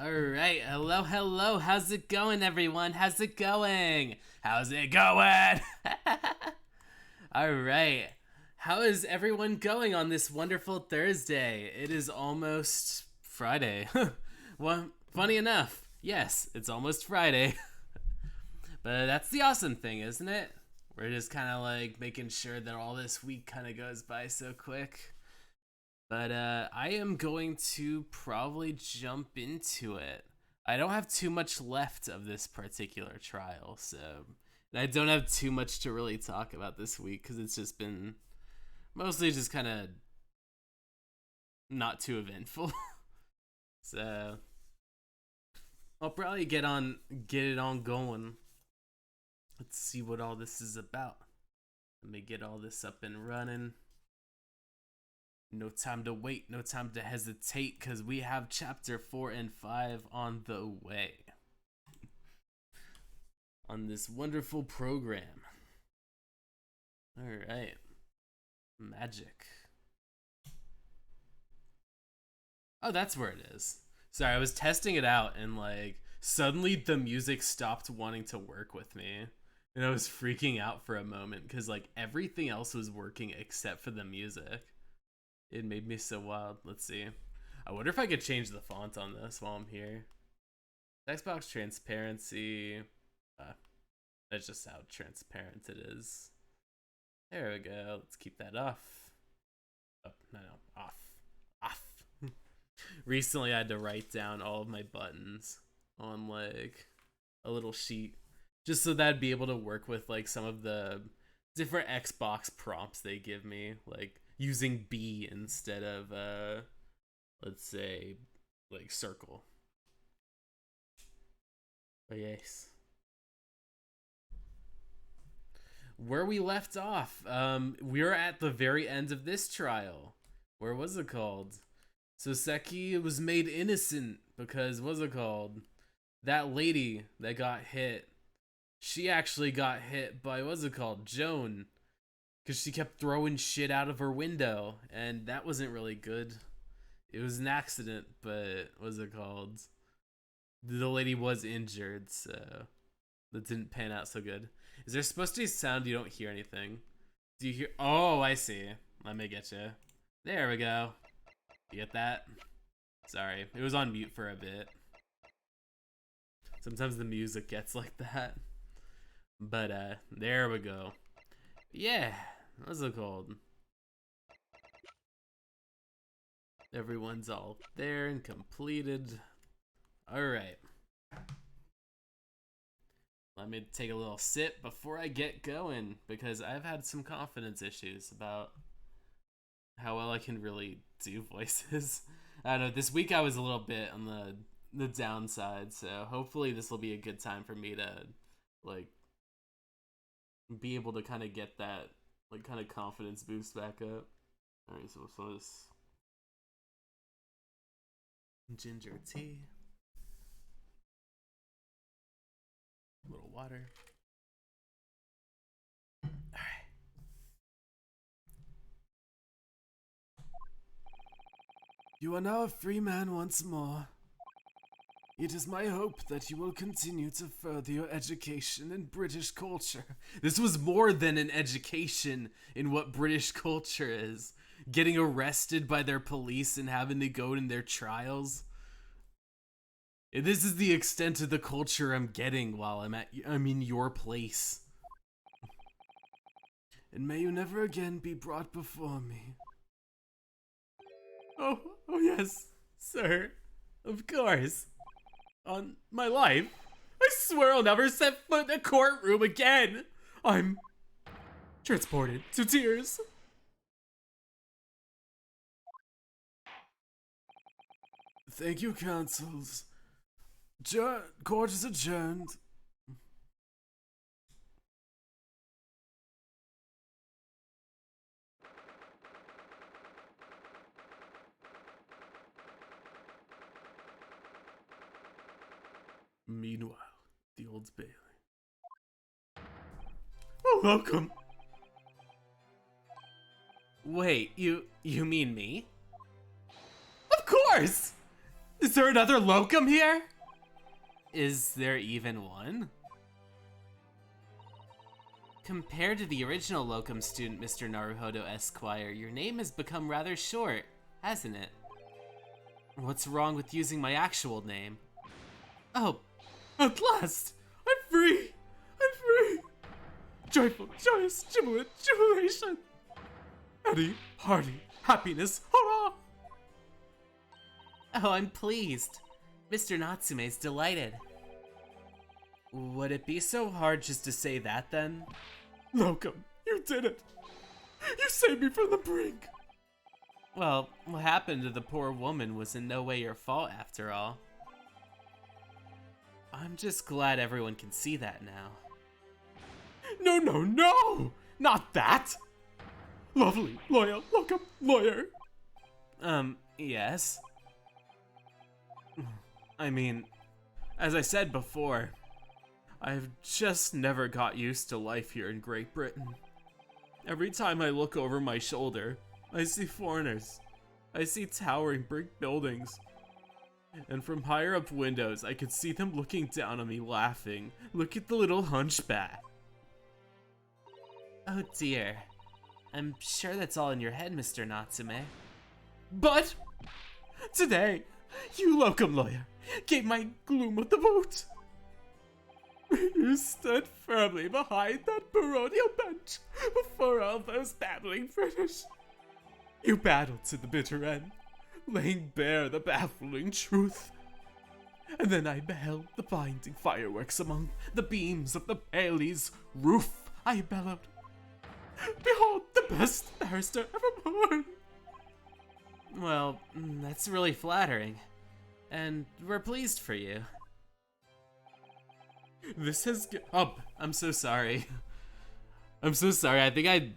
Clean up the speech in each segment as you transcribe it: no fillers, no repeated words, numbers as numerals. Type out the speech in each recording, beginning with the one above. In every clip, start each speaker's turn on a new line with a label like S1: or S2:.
S1: Alright, hello, how's it going everyone? How's it going? How's it going? Alright, how is everyone going on this wonderful Thursday? It is almost Friday. Well, funny enough, yes, it's almost Friday. But that's the awesome thing, isn't it? We're just kind of like making sure that all this week kind of goes by so quick. But I am going to probably jump into it. I don't have too much left of this particular trial, so and I don't have too much to really talk about this week because it's just been mostly just kind of not too eventful. So I'll probably get it on going. Let's see what all this is about. Let me get all this up and running. No time to wait, no time to hesitate, because we have chapter 4 and 5 on the way. On this wonderful program. Alright. Magic. Oh, that's where it is. Sorry, I was testing it out and like suddenly the music stopped wanting to work with me. And I was freaking out for a moment because like everything else was working except for the music. It made me so wild. Let's see. I wonder if I could change the font on this while I'm here. Text box transparency. That's just how transparent it is. There we go. Let's keep that off. Oh, no, off. Off. Recently I had to write down all of my buttons on like a little sheet just so that I'd be able to work with like some of the different Xbox prompts they give me, like using B instead of let's say like circle. But yes, where we left off, we're at the very end of this trial. Where was it called? So Seki was made innocent because what's it called, that lady that got hit, she actually got hit by what's it called, Joan, because she kept throwing shit out of her window, and that wasn't really good. It was an accident, but what's it called? The lady was injured, so that didn't pan out so good. Is there supposed to be sound you don't hear anything? Do you hear? Oh, I see. Let me get you. There we go. You get that? Sorry, it was on mute for a bit. Sometimes the music gets like that. But there we go. Yeah. What's it called? Everyone's all there and completed. Alright. Let me take a little sip before I get going, because I've had some confidence issues about how well I can really do voices. I don't know, this week I was a little bit on the downside, so hopefully this will be a good time for me to like be able to kind of get that like kind of confidence boost back up. Alright, so what's this? Ginger tea. A little water. Alright. You are now a free man once more. It is my hope that you will continue to further your education in British culture. This was more than an education in what British culture is. Getting arrested by their police and having to go in their trials. This is the extent of the culture I'm getting while I'm in your place. And may you never again be brought before me. Oh yes, sir. Of course. On my life, I swear I'll never set foot in a courtroom again. I'm transported to tears. Thank you, counsels. Court is adjourned. Meanwhile, the Old Bailey. Oh, welcome. Wait, you mean me? Of course! Is there another locum here? Is there even one? Compared to the original locum student, Mr. Naruhodo Esquire, your name has become rather short, hasn't it? What's wrong with using my actual name? Oh, at last! I'm free! I'm free! Joyful, joyous, jubilant, jubilation! Heady, hearty, happiness, hurrah! Oh, I'm pleased. Mr. Natsume's delighted. Would it be so hard just to say that then? Locum, you did it! You saved me from the brink! Well, what happened to the poor woman was in no way your fault after all. I'm just glad everyone can see that now. No, no, no! Not that! Lovely, loyal, locum, lawyer! Yes? I mean, as I said before, I've just never got used to life here in Great Britain. Every time I look over my shoulder, I see foreigners. I see towering brick buildings. And from higher up windows, I could see them looking down on me laughing. Look at the little hunchback. Oh dear. I'm sure that's all in your head, Mr. Natsume. But today, you locum lawyer gave my gloom with the boot. You stood firmly behind that baronial bench before all those babbling British. You battled to the bitter end, laying bare the baffling truth. And then I beheld the blinding fireworks among the beams of the Bailey's roof. I bellowed, behold the best barrister ever born! Well, that's really flattering. And we're pleased for you. This has I'm so sorry. I'm so sorry.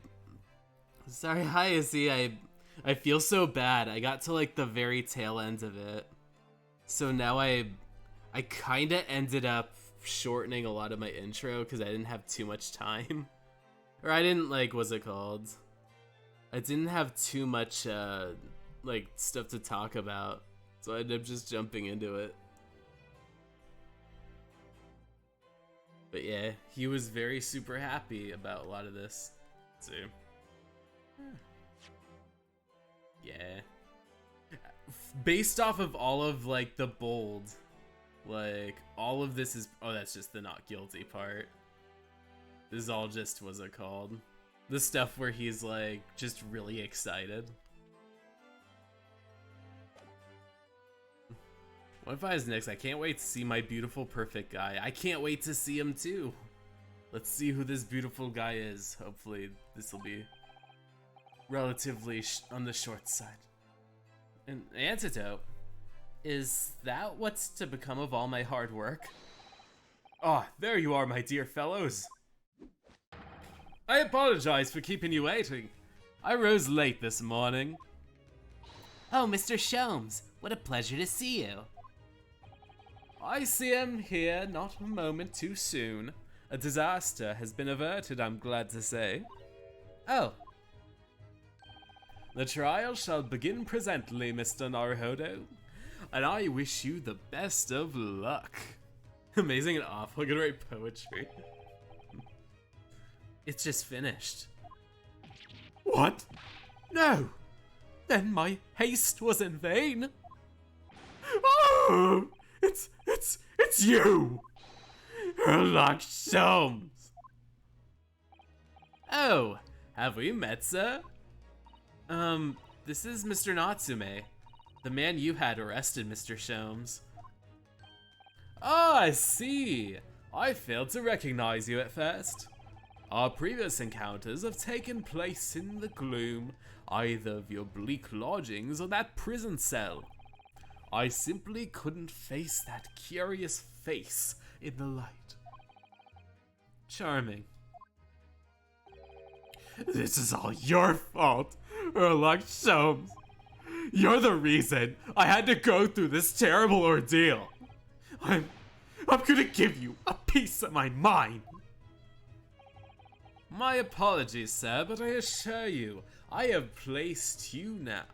S1: Sorry, hi Izzy. I feel so bad. I got to like the very tail end of it. So now I kinda ended up shortening a lot of my intro because I didn't have too much time. Or I didn't what's it called? I didn't have too much like stuff to talk about. So I ended up just jumping into it. But yeah, he was very super happy about a lot of this. So yeah. Based off of all of like the bold, like all of this is that's just the not guilty part. This is all just what's it called? The stuff where he's like just really excited. What if I was next? I can't wait to see my beautiful perfect guy. I can't wait to see him too. Let's see who this beautiful guy is. Hopefully this will be relatively on the short side. An antidote? Is that what's to become of all my hard work? Ah, there you are, my dear fellows. I apologize for keeping you waiting. I rose late this morning. Oh, Mr. Sholmes, what a pleasure to see you. I see him here not a moment too soon. A disaster has been averted, I'm glad to say. Oh. The trial shall begin presently, Mr. Naruhodo, and I wish you the best of luck. Amazing and awful, I could write poetry. It's just finished. What? No! Then my haste was in vain. Oh! It's you! Sherlock Sholmes! Oh, have we met, sir? This is Mr. Natsume, the man you had arrested, Mr. Sholmes. Ah, I see. I failed to recognize you at first. Our previous encounters have taken place in the gloom, either of your bleak lodgings or that prison cell. I simply couldn't face that curious face in the light. Charming. This is all your fault, Sherlock Sholmes. You're the reason I had to go through this terrible ordeal. I'm gonna give you a piece of my mind. My apologies, sir, but I assure you, I have placed you now.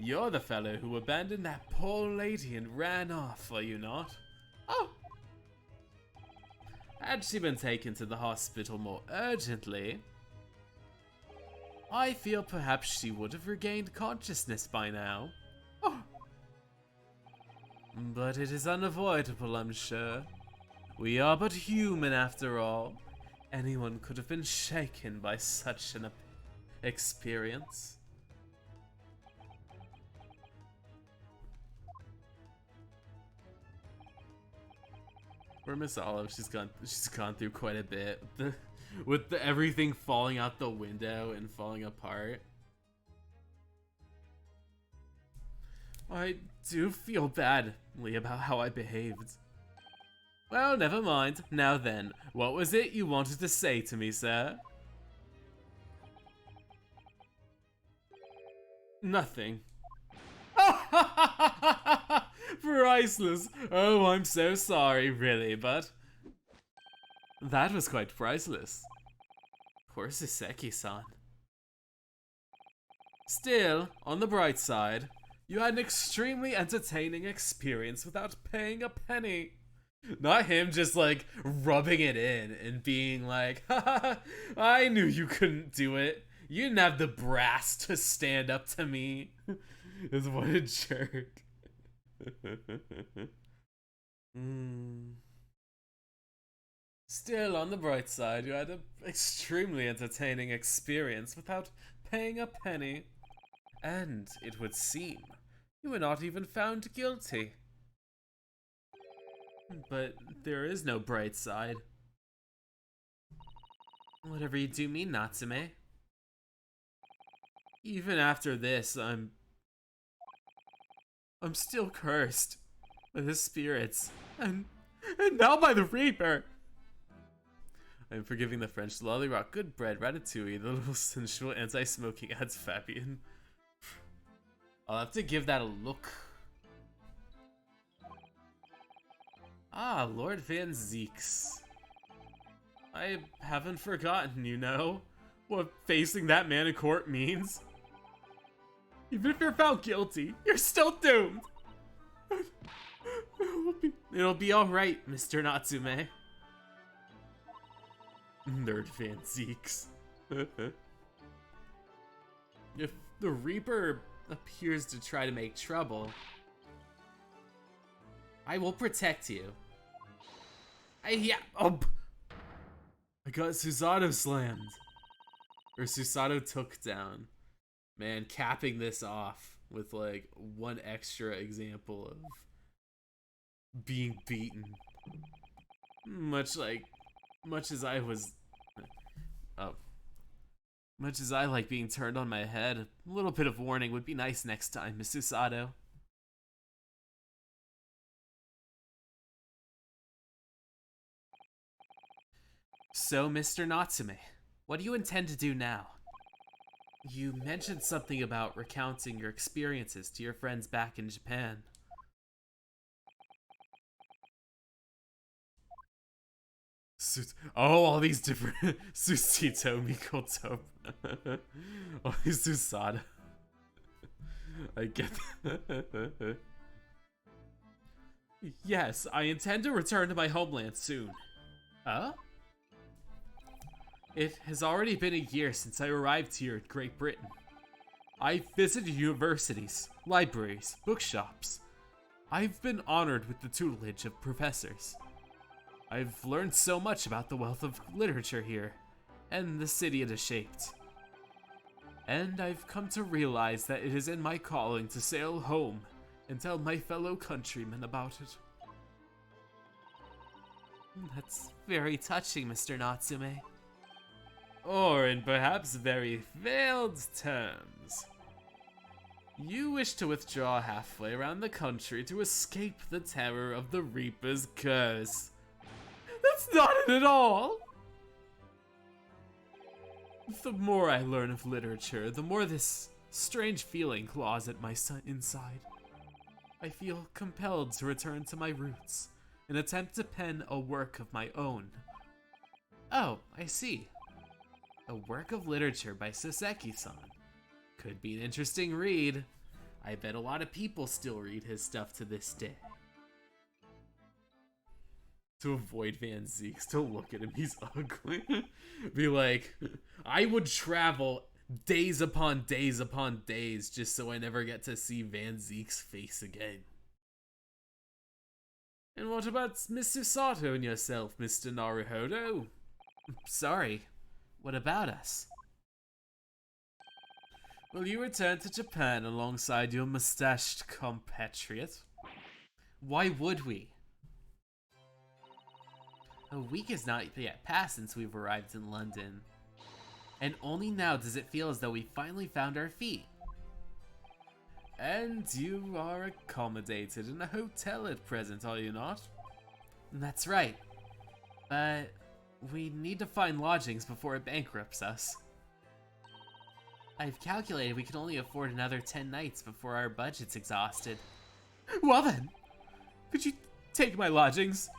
S1: You're the fellow who abandoned that poor lady and ran off, are you not? Oh! Had she been taken to the hospital more urgently, I feel perhaps she would have regained consciousness by now. Oh. But it is unavoidable, I'm sure. We are but human after all. Anyone could have been shaken by such an experience. Poor Miss Olive, she's gone through quite a bit. With everything falling out the window and falling apart. I do feel badly about how I behaved. Well, never mind. Now then, what was it you wanted to say to me, sir? Nothing. Priceless. Oh, I'm so sorry, really, but that was quite priceless. Poor Saseki-san. Still, on the bright side, you had an extremely entertaining experience without paying a penny. Not him just like rubbing it in and being like, haha, I knew you couldn't do it. You didn't have the brass to stand up to me. Is what a jerk. Still, on the bright side, you had an extremely entertaining experience without paying a penny. And, it would seem, you were not even found guilty. But there is no bright side. Whatever you do mean, Natsume. Even after this, I'm still cursed by the spirits, and now by the Reaper. I'm forgiving the French lollyrock, good bread, ratatouille, the little sensual anti-smoking ads Fabian. I'll have to give that a look. Ah, Lord Van Zeeks. I haven't forgotten, you know, what facing that man in court means. Even if you're found guilty, you're still doomed. It'll be alright, Mr. Natsume. Nerd Van Zeeks. If the Reaper appears to try to make trouble, I will protect you. I got Susato slammed. Or Susato took down. Man, capping this off with like one extra example of being beaten. Much as I like being turned on my head, a little bit of warning would be nice next time, Miss Susato. So, Mr. Natsume, what do you intend to do now? You mentioned something about recounting your experiences to your friends back in Japan. Oh, all these different Susito, Mikoto. All these Susada. I get that. Yes, I intend to return to my homeland soon. Huh? It has already been a year since I arrived here in Great Britain. I've visited universities, libraries, bookshops. I've been honored with the tutelage of professors. I've learned so much about the wealth of literature here, and the city it has shaped. And I've come to realize that it is in my calling to sail home and tell my fellow countrymen about it. That's very touching, Mr. Natsume. Or in perhaps very veiled terms. You wish to withdraw halfway around the country to escape the terror of the Reaper's curse. That's not it at all! The more I learn of literature, the more this strange feeling claws at my inside. I feel compelled to return to my roots and attempt to pen a work of my own. Oh, I see. A work of literature by Saseki-san. Could be an interesting read. I bet a lot of people still read his stuff to this day. To avoid Van Zeeks, don't look at him, he's ugly. Be like, I would travel days upon days upon days just so I never get to see Van Zeek's face again. And what about Mr. Sato and yourself, Mr. Naruhodo? Sorry, what about us? Will you return to Japan alongside your mustached compatriot? Why would we? A week has not yet passed since we've arrived in London. And only now does it feel as though we finally found our feet. And you are accommodated in a hotel at present, are you not? That's right. But we need to find lodgings before it bankrupts us. I've calculated we can only afford another 10 nights before our budget's exhausted. Well then, could you take my lodgings?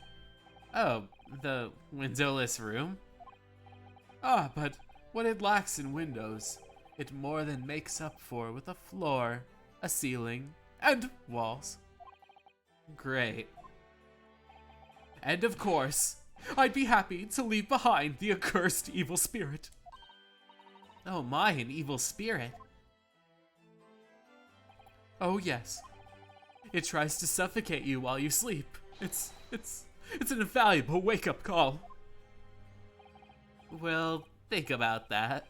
S1: Oh, the windowless room? Ah, but what it lacks in windows, it more than makes up for with a floor, a ceiling, and walls. Great. And of course, I'd be happy to leave behind the accursed evil spirit. Oh my, an evil spirit. Oh yes. It tries to suffocate you while you sleep. It's an invaluable wake-up call. Well, think about that,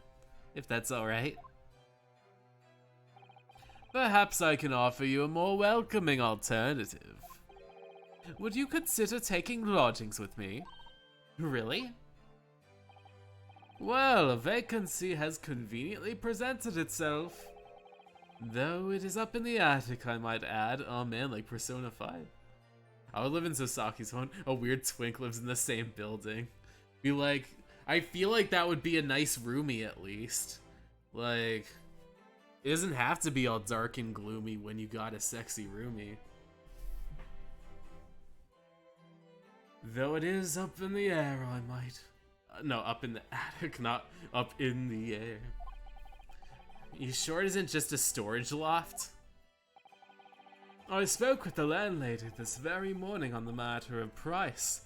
S1: if that's alright. Perhaps I can offer you a more welcoming alternative. Would you consider taking lodgings with me? Really? Well, a vacancy has conveniently presented itself. Though it is up in the attic, I might add. Oh man, like Persona 5. I would live in Sasaki's home. A weird twink lives in the same building. Be like, I feel like that would be a nice roomie at least. Like, it doesn't have to be all dark and gloomy when you got a sexy roomie. Though it is up in the air, I might. No, up in the attic, not up in the air. You sure it isn't just a storage loft? I spoke with the landlady this very morning on the matter of price,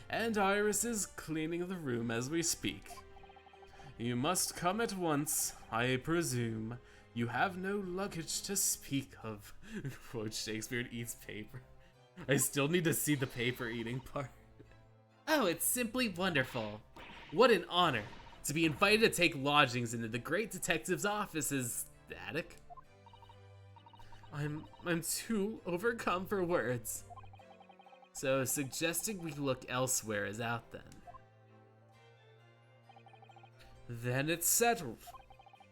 S1: and Iris is cleaning the room as we speak. You must come at once, I presume. You have no luggage to speak of. Quote Shakespeare eats paper. I still need to see the paper eating part. Oh, it's simply wonderful. What an honor to be invited to take lodgings into the great detective's office's attic. I'm too overcome for words. So suggesting we look elsewhere is out then. Then it's settled.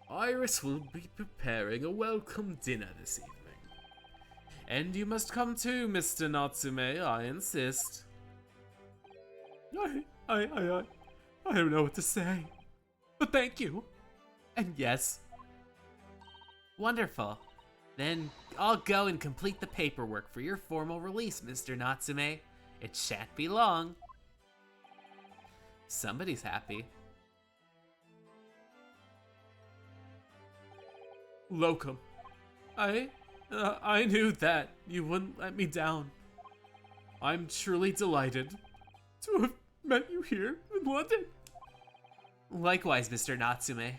S1: Iris will be preparing a welcome dinner this evening. And you must come too, Mr. Natsume, I insist. I don't know what to say, but thank you. And yes. Wonderful. Then I'll go and complete the paperwork for your formal release, Mr. Natsume. It shan't be long. Somebody's happy. Locum. I knew that you wouldn't let me down. I'm truly delighted to have met you here in London. Likewise, Mr. Natsume.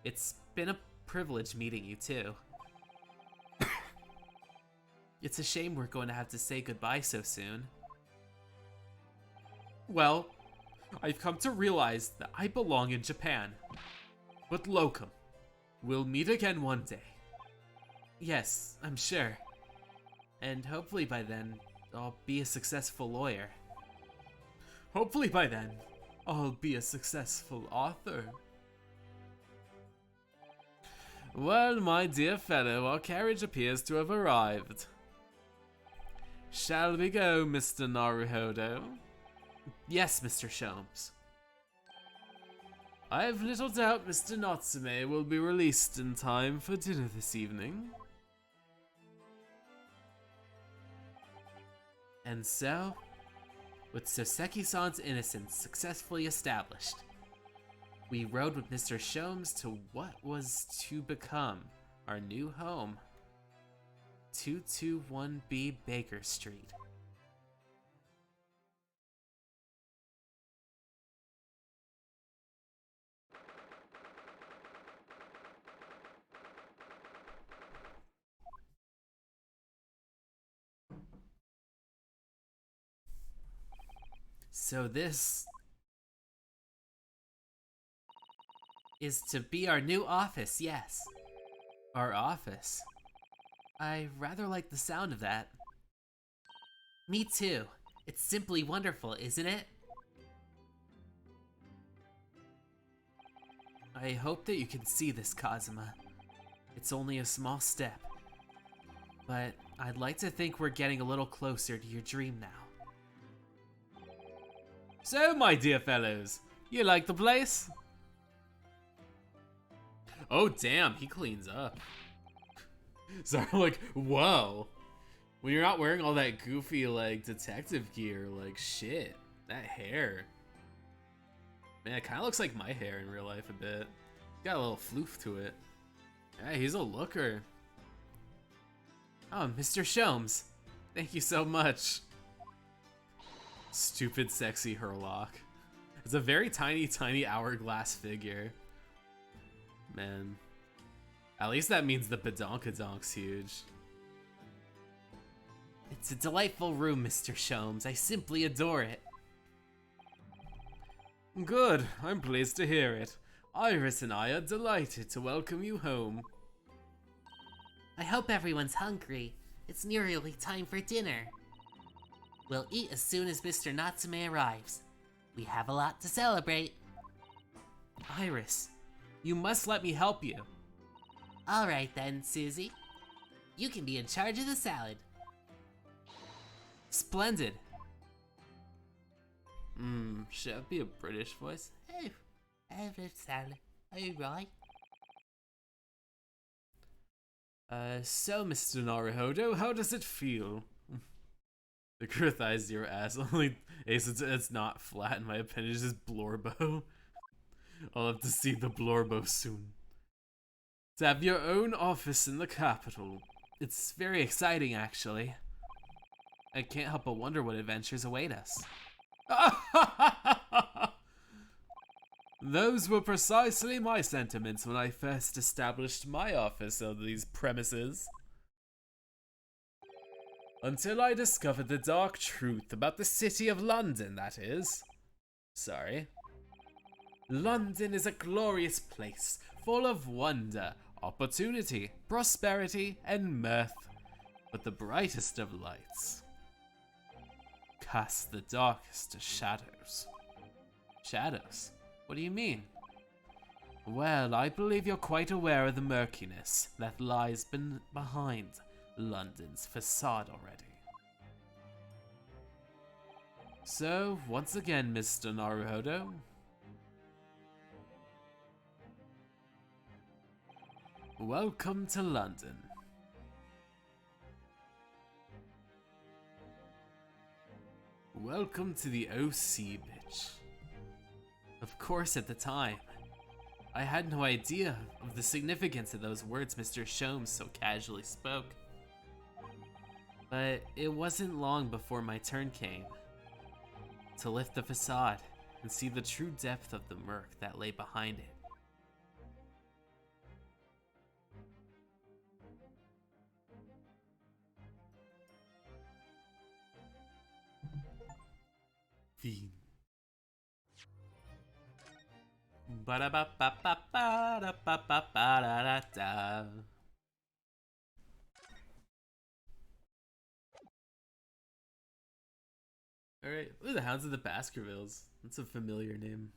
S1: It's been a privilege meeting you too. It's a shame we're going to have to say goodbye so soon. Well, I've come to realize that I belong in Japan. But locum, we'll meet again one day. Yes, I'm sure. And hopefully by then, I'll be a successful lawyer. Hopefully by then, I'll be a successful author. Well, my dear fellow, our carriage appears to have arrived. Shall we go, Mr. Naruhodo? Yes, Mr. Sholmes. I've little doubt Mr. Natsume will be released in time for dinner this evening. And so, with Soseki-san's innocence successfully established, we rode with Mr. Sholmes to what was to become our new home. 221B Baker Street. So this is to be our new office, yes. Our office. I rather like the sound of that. Me too. It's simply wonderful, isn't it? I hope that you can see this, Kazuma. It's only a small step. But I'd like to think we're getting a little closer to your dream now. So, my dear fellows, you like the place? Oh, damn, he cleans up. Sorry, like, whoa. When you're not wearing all that goofy, like, detective gear, like, shit. That hair. Man, it kind of looks like my hair in real life a bit. Got a little floof to it. Yeah, he's a looker. Oh, Mr. Sholmes. Thank you so much. Stupid, sexy Herlock. It's a very tiny, tiny hourglass figure. Man. At least that means the Badonkadonk's huge. It's a delightful room, Mr. Sholmes. I simply adore it. Good. I'm pleased to hear it. Iris and I are delighted to welcome you home. I hope everyone's hungry. It's nearly time for dinner. We'll eat as soon as Mr. Natsume arrives. We have a lot to celebrate. Iris, you must let me help you. Alright then, Susie. You can be in charge of the salad. Splendid. Should I be a British voice? Hey, salad. Alright. So, Mr. Naruhodo, how does it feel? The Griffithized your ass. Only Ace, it's not flat in my opinion, it's just Blorbo. I'll have to see the Blorbo soon. To have your own office in the capital. It's very exciting, actually. I can't help but wonder what adventures await us. Those were precisely my sentiments when I first established my office on these premises. Until I discovered the dark truth about the city of London, that is. Sorry. London is a glorious place, full of wonder, opportunity, prosperity, and mirth. But the brightest of lights casts the darkest of shadows. Shadows? What do you mean? Well, I believe you're quite aware of the murkiness that lies behind London's facade already. So, once again, Mr. Naruhodo, welcome to London. Welcome to the OC, bitch. Of course, at the time, I had no idea of the significance of those words Mr. Sholmes so casually spoke. But it wasn't long before my turn came to lift the facade and see the true depth of the murk that lay behind it. Fiend. Ba-da-ba-ba-ba-ba-da-ba-ba-ba-da-da-da. Alright, ooh, the Hounds of the Baskervilles. That's a familiar name.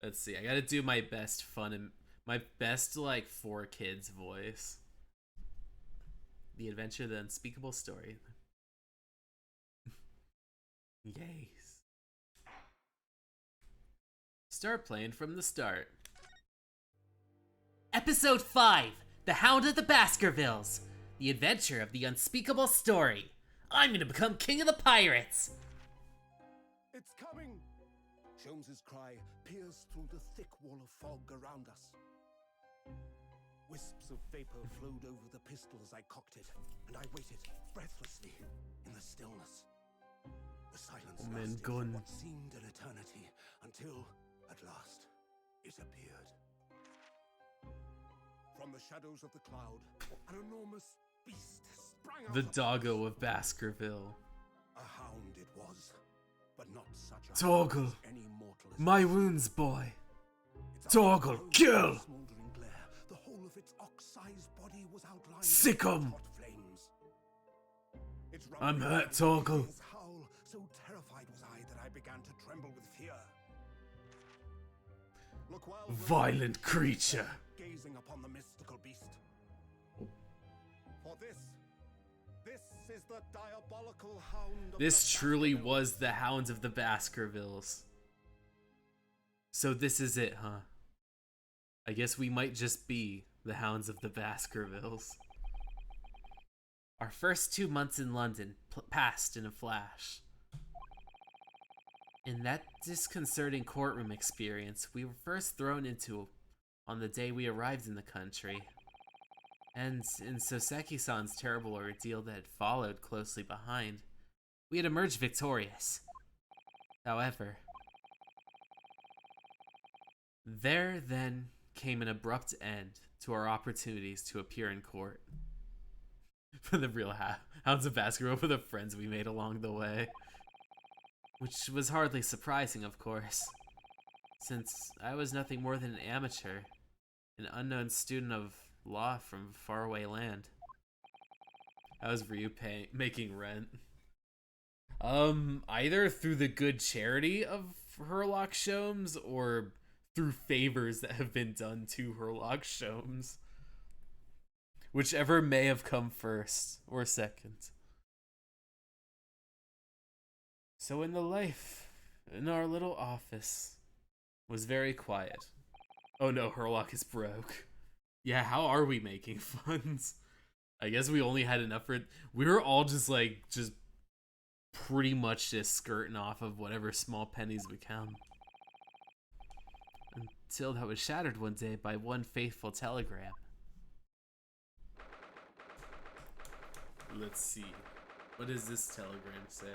S1: Let's see, I gotta do my best fun and my best, like, for kids voice. The Adventure of the Unspeakable Story. Yes. Start playing from the start. Episode 5, The Hound of the Baskervilles. The Adventure of the Unspeakable Story. I'm gonna become king of the pirates!
S2: It's coming! Sholmes's cry pierced through the thick wall of fog around us. Wisps of vapor flowed over the pistol as I cocked it, and I waited breathlessly in the stillness. The silence lasted for what seemed an eternity, until, at last, it appeared. From the shadows of the cloud, an enormous beast sprang out.
S1: The doggo of Baskerville.
S2: A hound it was, but not such a
S1: Toggle,
S2: hound as any mortal has
S1: my
S2: seen.
S1: wounds, boy.
S2: Its
S1: Toggle,
S2: eyes glowed
S1: kill!
S2: with a smoldering glare. The whole of its ox-sized body was outlined
S1: Sick
S2: in
S1: 'em.
S2: hot flames. Its
S1: I'm
S2: rumbling
S1: hurt,
S2: and
S1: Toggle.
S2: hideous howl, so terrified was I that I began to tremble with fear. Look well,
S1: Violent creature.
S2: gazing upon the mystical beast. For this is the diabolical hound of
S1: This
S2: the
S1: truly
S2: Baskervilles.
S1: was the Hounds of the Baskervilles. So this is it, huh? I guess we might just be the Hounds of the Baskervilles. Our first 2 months in London passed in a flash. In that disconcerting courtroom experience we were first thrown into on the day we arrived in the country, and in Soseki-san's terrible ordeal that had followed closely behind, we had emerged victorious. However, there then came an abrupt end to our opportunities to appear in court. For the real Hounds of Baskerville, for the friends we made along the way. Which was hardly surprising, of course, since I was nothing more than an amateur, an unknown student of law from faraway land. How's Ryu making rent? Either through the good charity of Herlock Sholmes or through favors that have been done to Herlock Sholmes. Whichever may have come first or second. So in our little office was very quiet. Oh no, Herlock is broke. Yeah, how are we making funds? I guess we only had enough for it. We were all just pretty much just skirting off of whatever small pennies we can. Until that was shattered one day by one faithful telegram. Let's see. What does this telegram say?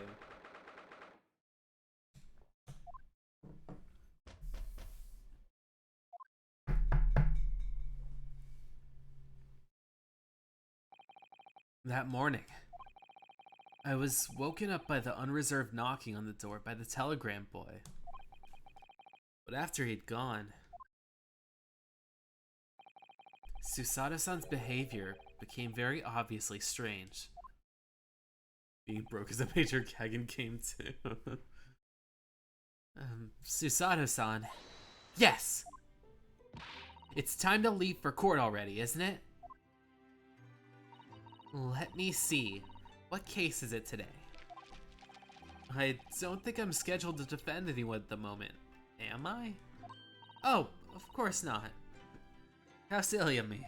S1: That morning, I was woken up by the unreserved knocking on the door by the telegram boy. But after he'd gone, Susato-san's behavior became very obviously strange. Being broke is a major gag in game too. Susato-san. Yes! It's time to leave for court already, isn't it? Let me see. What case is it today? I don't think I'm scheduled to defend anyone at the moment. Am I? Oh, of course not. How silly of me.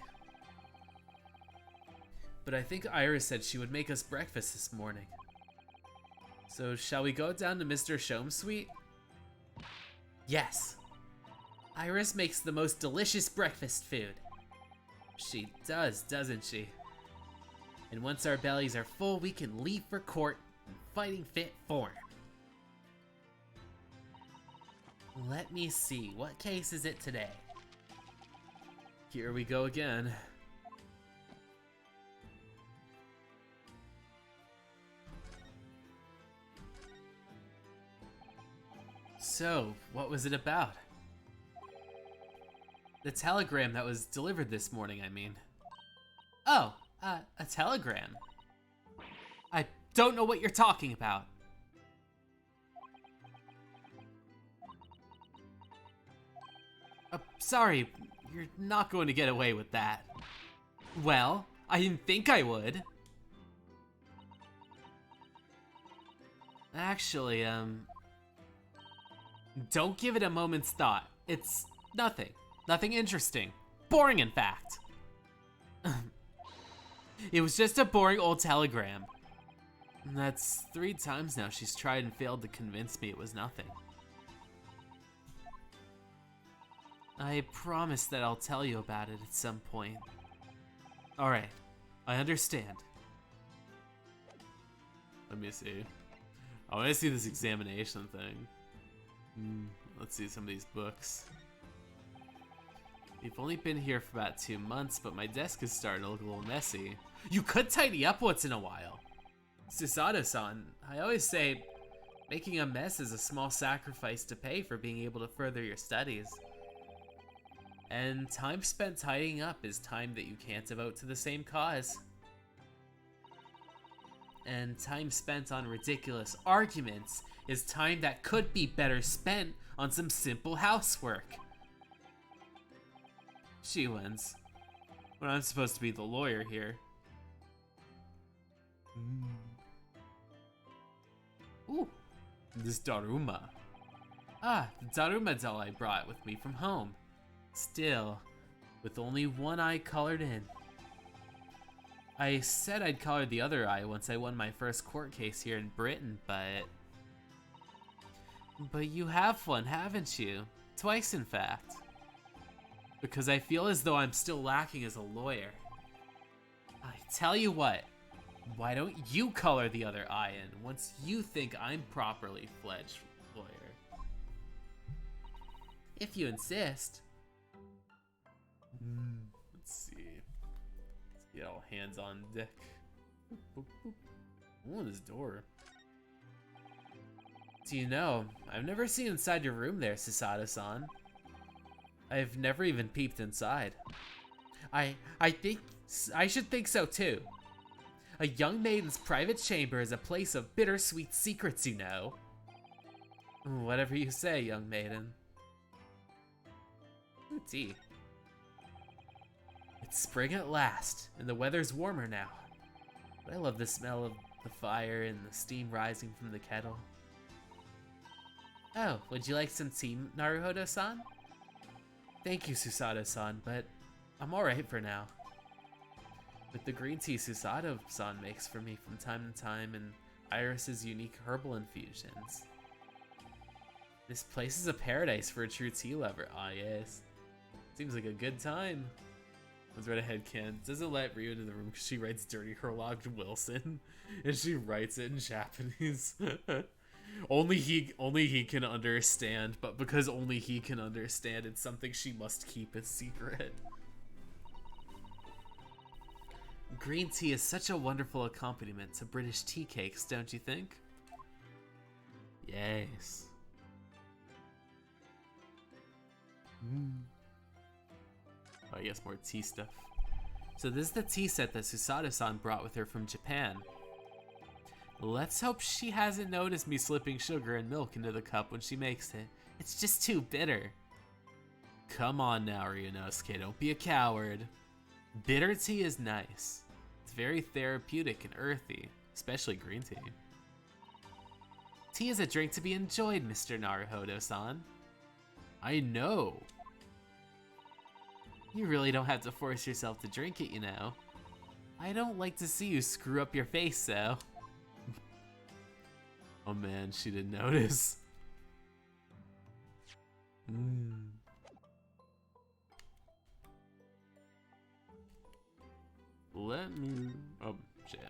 S1: But I think Iris said she would make us breakfast this morning. So shall we go down to Mr. Sholmes' suite? Yes. Iris makes the most delicious breakfast food. She does, doesn't she? And once our bellies are full, we can leave for court in fighting fit form. Let me see, what case is it today? Here we go again. So, what was it about? The telegram that was delivered this morning, I mean. Oh, a telegram. I don't know what you're talking about. Sorry, you're not going to get away with that. Well, I didn't think I would. Actually, don't give it a moment's thought. It's nothing. Nothing interesting. Boring, in fact. It was just a boring old telegram. That's 3 times now she's tried and failed to convince me it was nothing. I promise that I'll tell you about it at some point. Alright, I understand. Let me see. I want to see this examination thing. Let's see some of these books. We've only been here for about 2 months, but my desk is starting to look a little messy. You could tidy up once in a while. Susato-san, I always say, making a mess is a small sacrifice to pay for being able to further your studies. And time spent tidying up is time that you can't devote to the same cause. And time spent on ridiculous arguments is time that could be better spent on some simple housework. She wins. When I'm supposed to be the lawyer here. Ooh, this Daruma. Ah, the Daruma doll I brought with me from home. Still, with only one eye colored in. I said I'd color the other eye once I won my first court case here in Britain, but you have one, haven't you? Twice, in fact. Because I feel as though I'm still lacking as a lawyer. I tell you what, why don't you color the other eye in once you think I'm properly fledged lawyer? If you insist. Let's see. Let's get all hands on deck. Ooh, this door. Do you know, I've never seen inside your room there, Susato-san. I've never even peeped inside. I think I should think so too. A young maiden's private chamber is a place of bittersweet secrets, you know. Whatever you say, young maiden. Ooh, tea. It's spring at last, and the weather's warmer now. But I love the smell of the fire and the steam rising from the kettle. Oh, would you like some tea, Naruhodo-san? Thank you, Susato-san, but I'm alright for now. With the green tea Susato-san makes for me from time to time and Iris's unique herbal infusions. This place is a paradise for a true tea lover. Ah, yes. Seems like a good time. Let's write a headcanon. Doesn't let Ryu into the room because she writes Dirty Herlog Wilson. And she writes it in Japanese. Only he can understand, but because only he can understand, it's something she must keep a secret. Green tea is such a wonderful accompaniment to British tea cakes, don't you think? Yes. Oh, I guess more tea stuff. So this is the tea set that Susato-san brought with her from Japan. Let's hope she hasn't noticed me slipping sugar and milk into the cup when she makes it. It's just too bitter. Come on now, Ryunosuke, don't be a coward. Bitter tea is nice. It's very therapeutic and earthy, especially green tea. Tea is a drink to be enjoyed, Mr. Naruhodo-san. I know. You really don't have to force yourself to drink it, you know. I don't like to see you screw up your face, though. Oh man, she didn't notice. Let me... Oh, shit.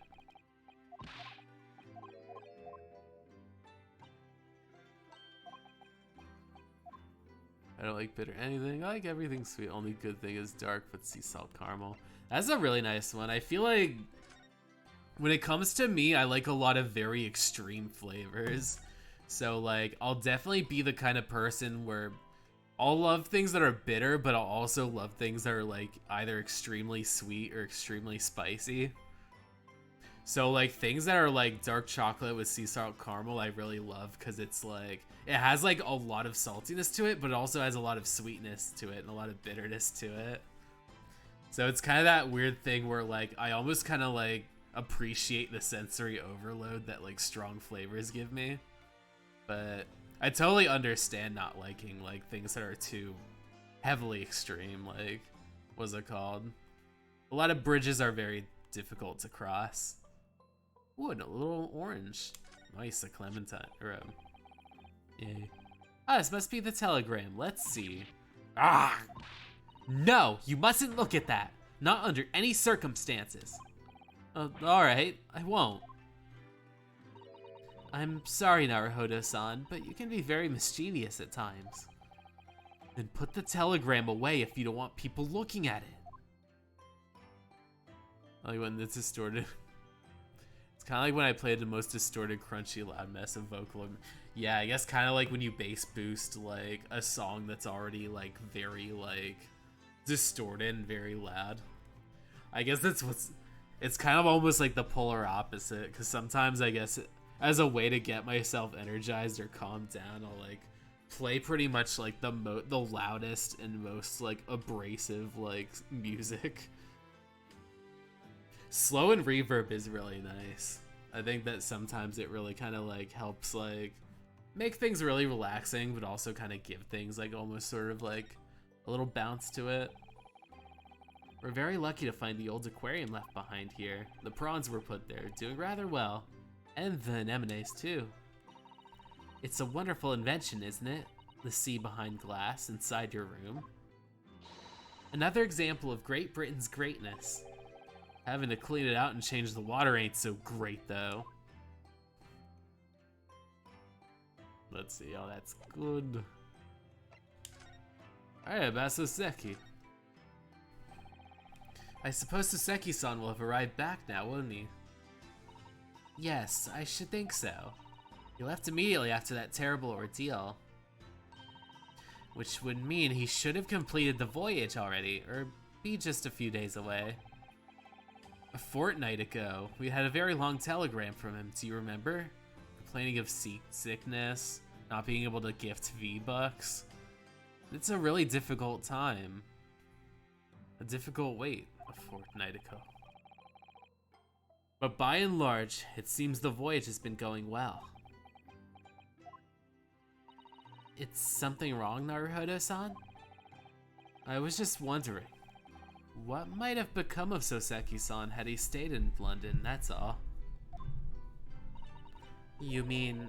S1: I don't like bitter anything. I like everything sweet. Only good thing is dark with sea salt caramel. That's a really nice one. I feel like when it comes to me, I like a lot of very extreme flavors. So like, I'll definitely be the kind of person where I'll love things that are bitter, but I'll also love things that are like either extremely sweet or extremely spicy. So like things that are like dark chocolate with sea salt caramel, I really love because it's like, it has like a lot of saltiness to it, but it also has a lot of sweetness to it and a lot of bitterness to it. So it's kind of that weird thing where like, I almost kind of like appreciate the sensory overload that like strong flavors give me. But I totally understand not liking like things that are too heavily extreme. Like, what's it called? A lot of bridges are very difficult to cross. Ooh, and a little orange. Nice, a clementine. Or yay. Ah, this must be the telegram. Let's see. Ah! No, you mustn't look at that. Not under any circumstances. Alright, I won't. I'm sorry, Naruhodo-san, but you can be very mischievous at times. Then put the telegram away if you don't want people looking at it. Like when it's distorted. It's kind of like when I played the most distorted, crunchy, loud mess of vocal. Yeah, I guess kind of like when you bass boost like a song that's already like very like distorted and very loud. I guess that's what's. It's kind of almost like the polar opposite, because sometimes I guess as a way to get myself energized or calmed down, I'll like play pretty much like the loudest and most like abrasive like music. Slow and reverb is really nice. I think that sometimes it really kind of like helps like make things really relaxing, but also kind of give things like almost sort of like a little bounce to it. We're very lucky to find the old aquarium left behind here. The prawns were put there, doing rather well. And the anemones too. It's a wonderful invention, isn't it? The sea behind glass inside your room. Another example of Great Britain's greatness. Having to clean it out and change the water ain't so great though. Let's see, oh that's good. Alright, Basoseki. I suppose Soseki-san will have arrived back now, won't he? Yes, I should think so. He left immediately after that terrible ordeal. Which would mean he should have completed the voyage already, or be just a few days away. A fortnight ago, we had a very long telegram from him, do you remember? Complaining of seasickness, not being able to gift V-Bucks. It's a really difficult time. A difficult wait, a fortnight ago. But by and large, it seems the voyage has been going well. It's something wrong, Naruhodo-san? I was just wondering. What might have become of Soseki-san had he stayed in London, that's all. You mean,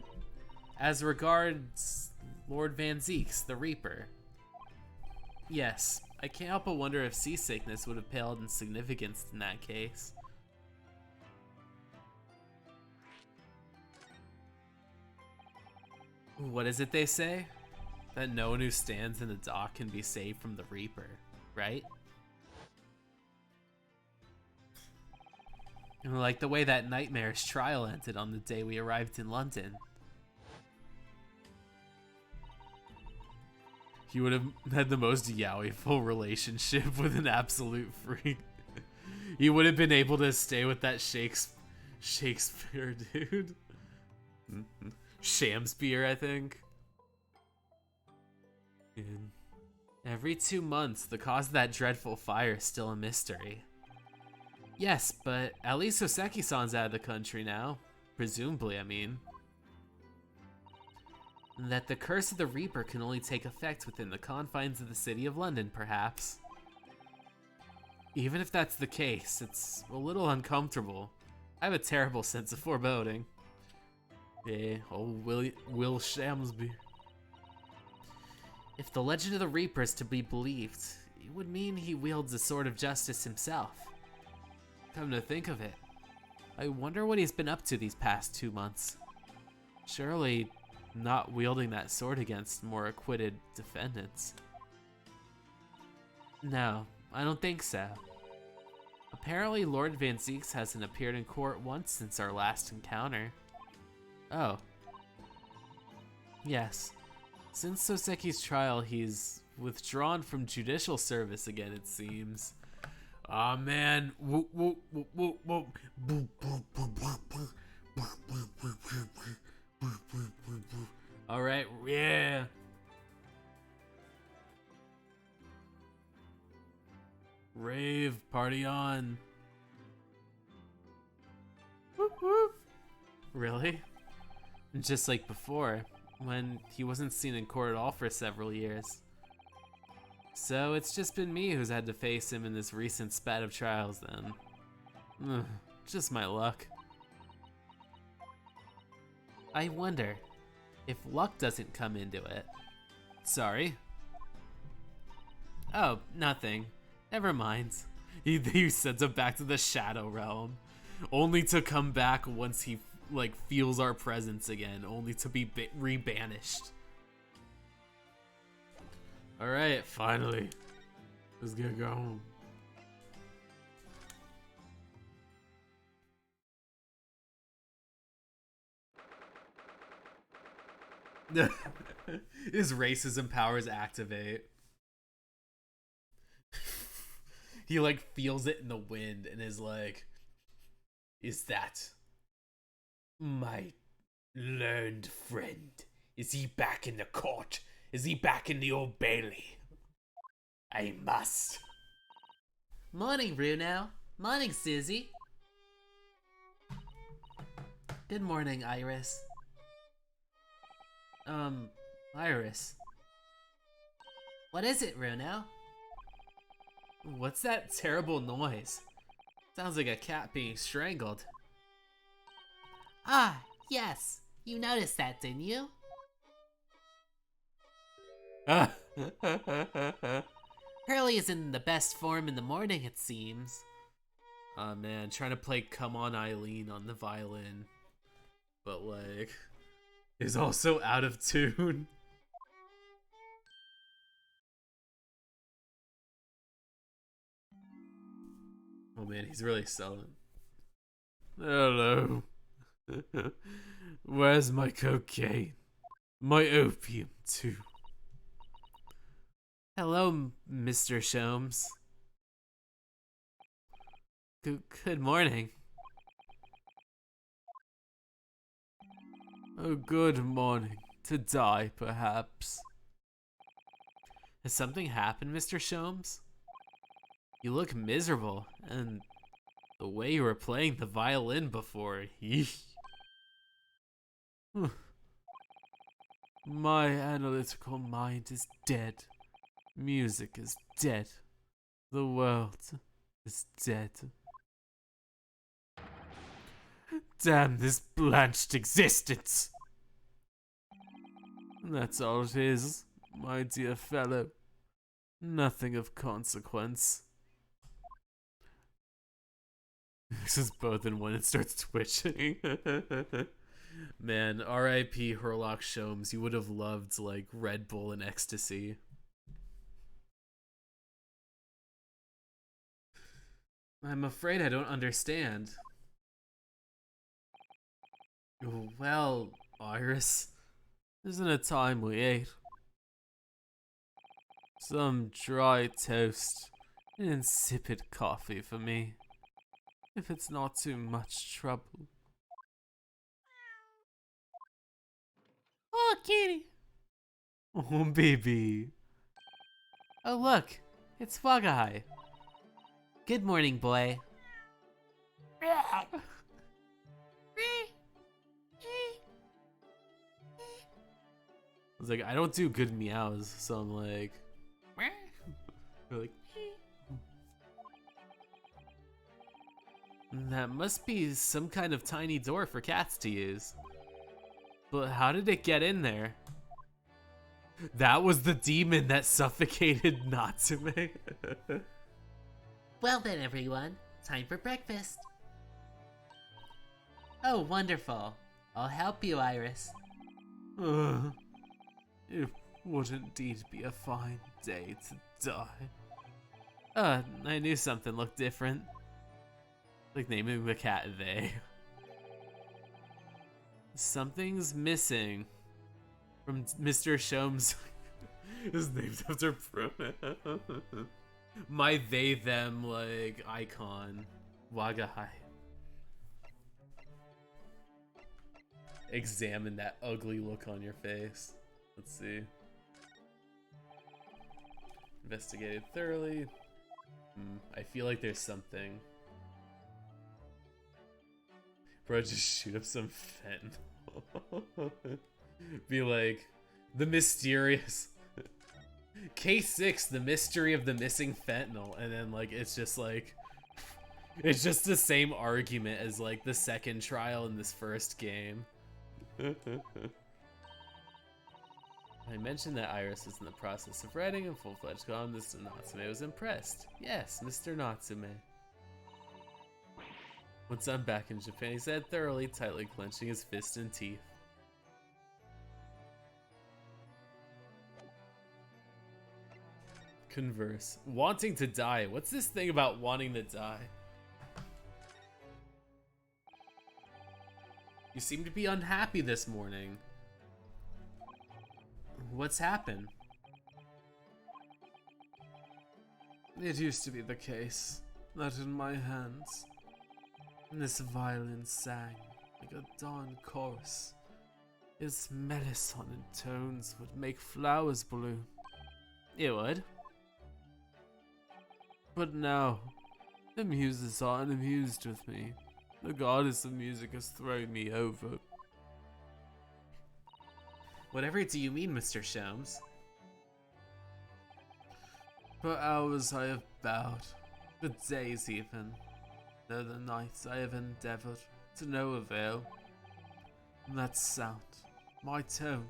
S1: as regards Lord Van Zeeks, the Reaper? Yes, I can't help but wonder if seasickness would have paled in significance in that case. What is it they say? That no one who stands in the dock can be saved from the Reaper, right? Like the way that nightmare's trial ended on the day we arrived in London. He would have had the most yaoi-ful relationship with an absolute freak. He would have been able to stay with that Shakespeare dude. Shamspeare, I think. And every 2 months, the cause of that dreadful fire is still a mystery. Yes, but at least Soseki-san's out of the country now. Presumably, I mean. And that the curse of the Reaper can only take effect within the confines of the city of London, perhaps. Even if that's the case, it's a little uncomfortable. I have a terrible sense of foreboding. Yeah, old Will Shamsby. If the legend of the Reaper is to be believed, it would mean he wields a sword of justice himself. Come to think of it, I wonder what he's been up to these past 2 months. Surely not wielding that sword against more acquitted defendants. No, I don't think so. Apparently Lord Van Zeeks hasn't appeared in court once since our last encounter. Oh. Yes. Since Soseki's trial, he's withdrawn from judicial service again, it seems. Aw, man. Alright, yeah. Rave, party on. Whoop, whoop. Really? Just like before, when he wasn't seen in court at all for several years. So it's just been me who's had to face him in this recent spat of trials then. Ugh, just my luck. I wonder if luck doesn't come into it. Sorry? Oh, nothing. Never mind. He sends him back to the Shadow Realm, only to come back once he like feels our presence again, only to be rebanished. All right, finally, let's get going. His racism powers activate. He like feels it in the wind and is like, is that my learned friend? Is he back in the court? Is he back in the Old Bailey? I must.
S3: Morning, Bruno. Morning, Susie. Good morning, Iris. Iris. What is it, Bruno?
S1: What's that terrible noise? Sounds like a cat being strangled.
S3: Ah, yes. You noticed that, didn't you? Hurley is in the best form in the morning, it seems.
S1: Oh man, trying to play Come On Eileen on the violin. But like, is also out of tune. Oh man, he's really selling. Hello. Where's my cocaine? My opium, too. Hello, Mr. Sholmes. Good morning. Oh, good morning. To die, perhaps. Has something happened, Mr. Sholmes? You look miserable, and the way you were playing the violin before, My analytical mind is dead. Music is dead. The world is dead. Damn this blanched existence! That's all it is, my dear fellow. Nothing of consequence. This is both in one and starts twitching. Man, R.I.P. Herlock Sholmes. You would have loved, like, Red Bull and ecstasy. I'm afraid I don't understand. Well, Iris, isn't it time we ate? Some dry toast and insipid coffee for me, if it's not too much trouble.
S3: Oh, kitty.
S1: Oh, baby.
S3: Oh, look. It's Fogeye. Good morning, boy.
S1: I was like, I don't do good meows, so I'm like, like, that must be some kind of tiny door for cats to use. But how did it get in there? That was the demon that suffocated Natsume.
S3: Well then, everyone. Time for breakfast. Oh, wonderful. I'll help you, Iris.
S1: It would indeed be a fine day to die. I knew something looked different. Like naming the cat they. Something's missing from Mr. Sholmes. His name's after pronoun. My they them like icon. Wagahai. Examine that ugly look on your face. Let's see. Investigated thoroughly. I feel like there's something. Bro, just shoot up some fentanyl. Be like, the mysterious Case 6, the mystery of the missing fentanyl, and then like it's just the same argument as like the second trial in this first game. I mentioned that Iris was in the process of writing a full-fledged column. Mr. Natsume was impressed. Yes, Mr. Natsume. Once I'm back in Japan, he said, thoroughly, tightly clenching his fist and teeth. Converse. Wanting to die. What's this thing about wanting to die? You seem to be unhappy this morning. What's happened?
S4: It used to be the case that in my hands, this violin sang like a dawn chorus. Its melisonic tones would make flowers bloom.
S1: It would.
S4: But now, the muses are unamused with me. The goddess of music has thrown me over.
S1: Whatever do you mean, Mr. Sholmes?
S4: For hours I have bowed, for days even, though the nights I have endeavored to no avail. And that sound, my tone,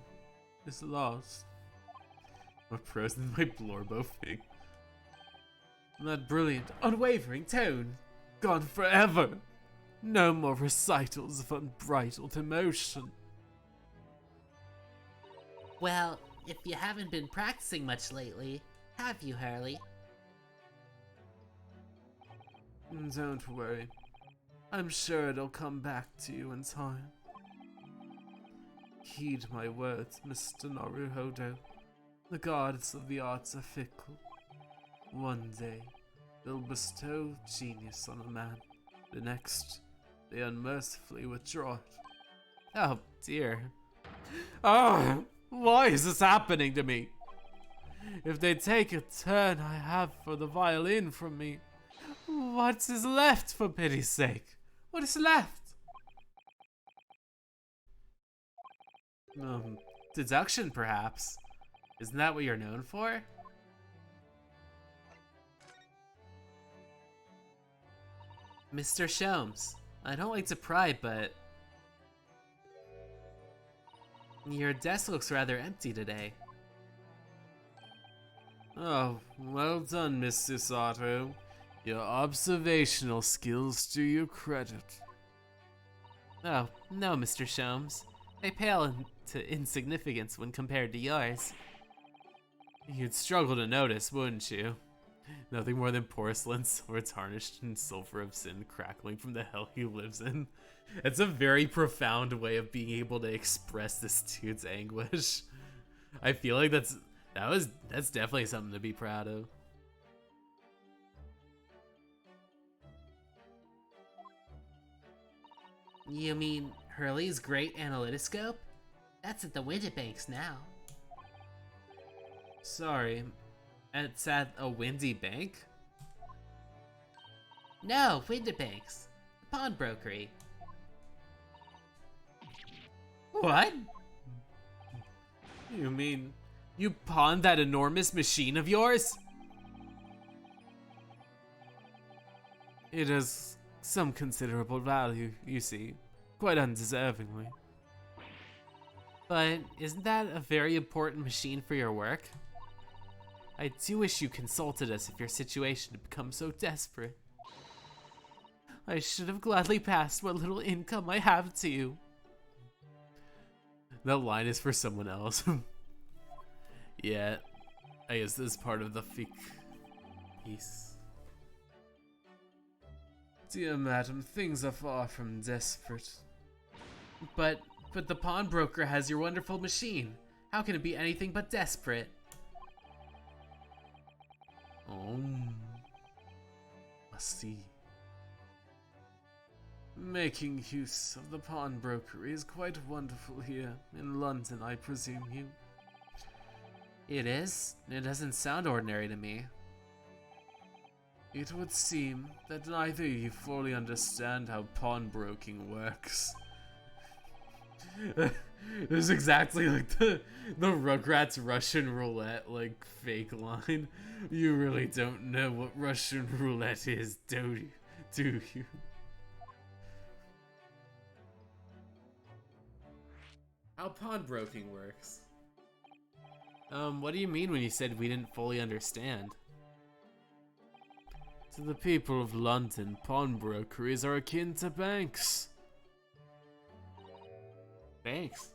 S4: is lost.
S1: What prose in my blorbo thing?
S4: And that brilliant, unwavering tone, gone forever. No more recitals of unbridled emotion.
S3: Well, if you haven't been practicing much lately, have you, Hurley?
S4: Don't worry. I'm sure it'll come back to you in time. Heed my words, Mr. Naruhodo. The gods of the arts are fickle. One day, they'll bestow genius on a man. The next, they unmercifully withdraw it.
S1: Oh, dear.
S4: Ah! Why is this happening to me? If they take a turn I have for the violin from me, what is left, for pity's sake? What is left?
S1: Deduction, perhaps. Isn't that what you're known for? Mr. Sholmes, I don't like to pry, but your desk looks rather empty today.
S4: Oh, well done, Mr. Sato. Your observational skills do you credit.
S1: Oh, no, Mr. Sholmes. They pale to insignificance when compared to yours. You'd struggle to notice, wouldn't you? Nothing more than porcelain, silver tarnished, and sulfur of sin crackling from the hell he lives in. It's a very profound way of being able to express this dude's anguish. I feel like that's definitely something to be proud of.
S3: You mean Hurley's great analytoscope? That's at the Windibanks now.
S1: Sorry, it's at a windy bank?
S3: No, Windibanks. The pawnbrokery.
S1: What? You mean you pawned that enormous machine of yours?
S4: It has some considerable value, you see, quite undeservingly.
S1: But isn't that a very important machine for your work? I do wish you consulted us if your situation had become so desperate.
S4: I should have gladly passed what little income I have to you.
S1: That line is for someone else. Yeah, I guess this is part of the fic piece.
S4: Dear madam, things are far from desperate.
S1: But the pawnbroker has your wonderful machine. How can it be anything but desperate?
S4: Oh, I see. Making use of the pawnbrokery is quite wonderful here in London, I presume you.
S1: It is? It doesn't sound ordinary to me.
S4: It would seem that neither of you fully understand how pawnbroking works.
S1: It was exactly like the Rugrats Russian roulette like fake line. You really don't know what Russian roulette is, do you? How pawnbroking works. What do you mean when you said we didn't fully understand?
S4: To the people of London, pawnbrokeries are akin to banks.
S1: Thanks.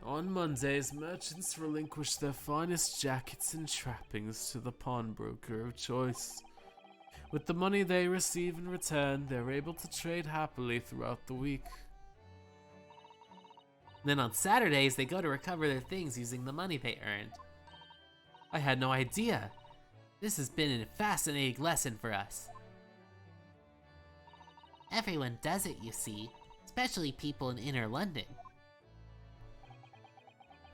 S4: On Mondays, merchants relinquish their finest jackets and trappings to the pawnbroker of choice. With the money they receive in return, they're able to trade happily throughout the week.
S3: Then on Saturdays, they go to recover their things using the money they earned. I had no idea. This has been a fascinating lesson for us. Everyone does it, you see, especially people in inner London.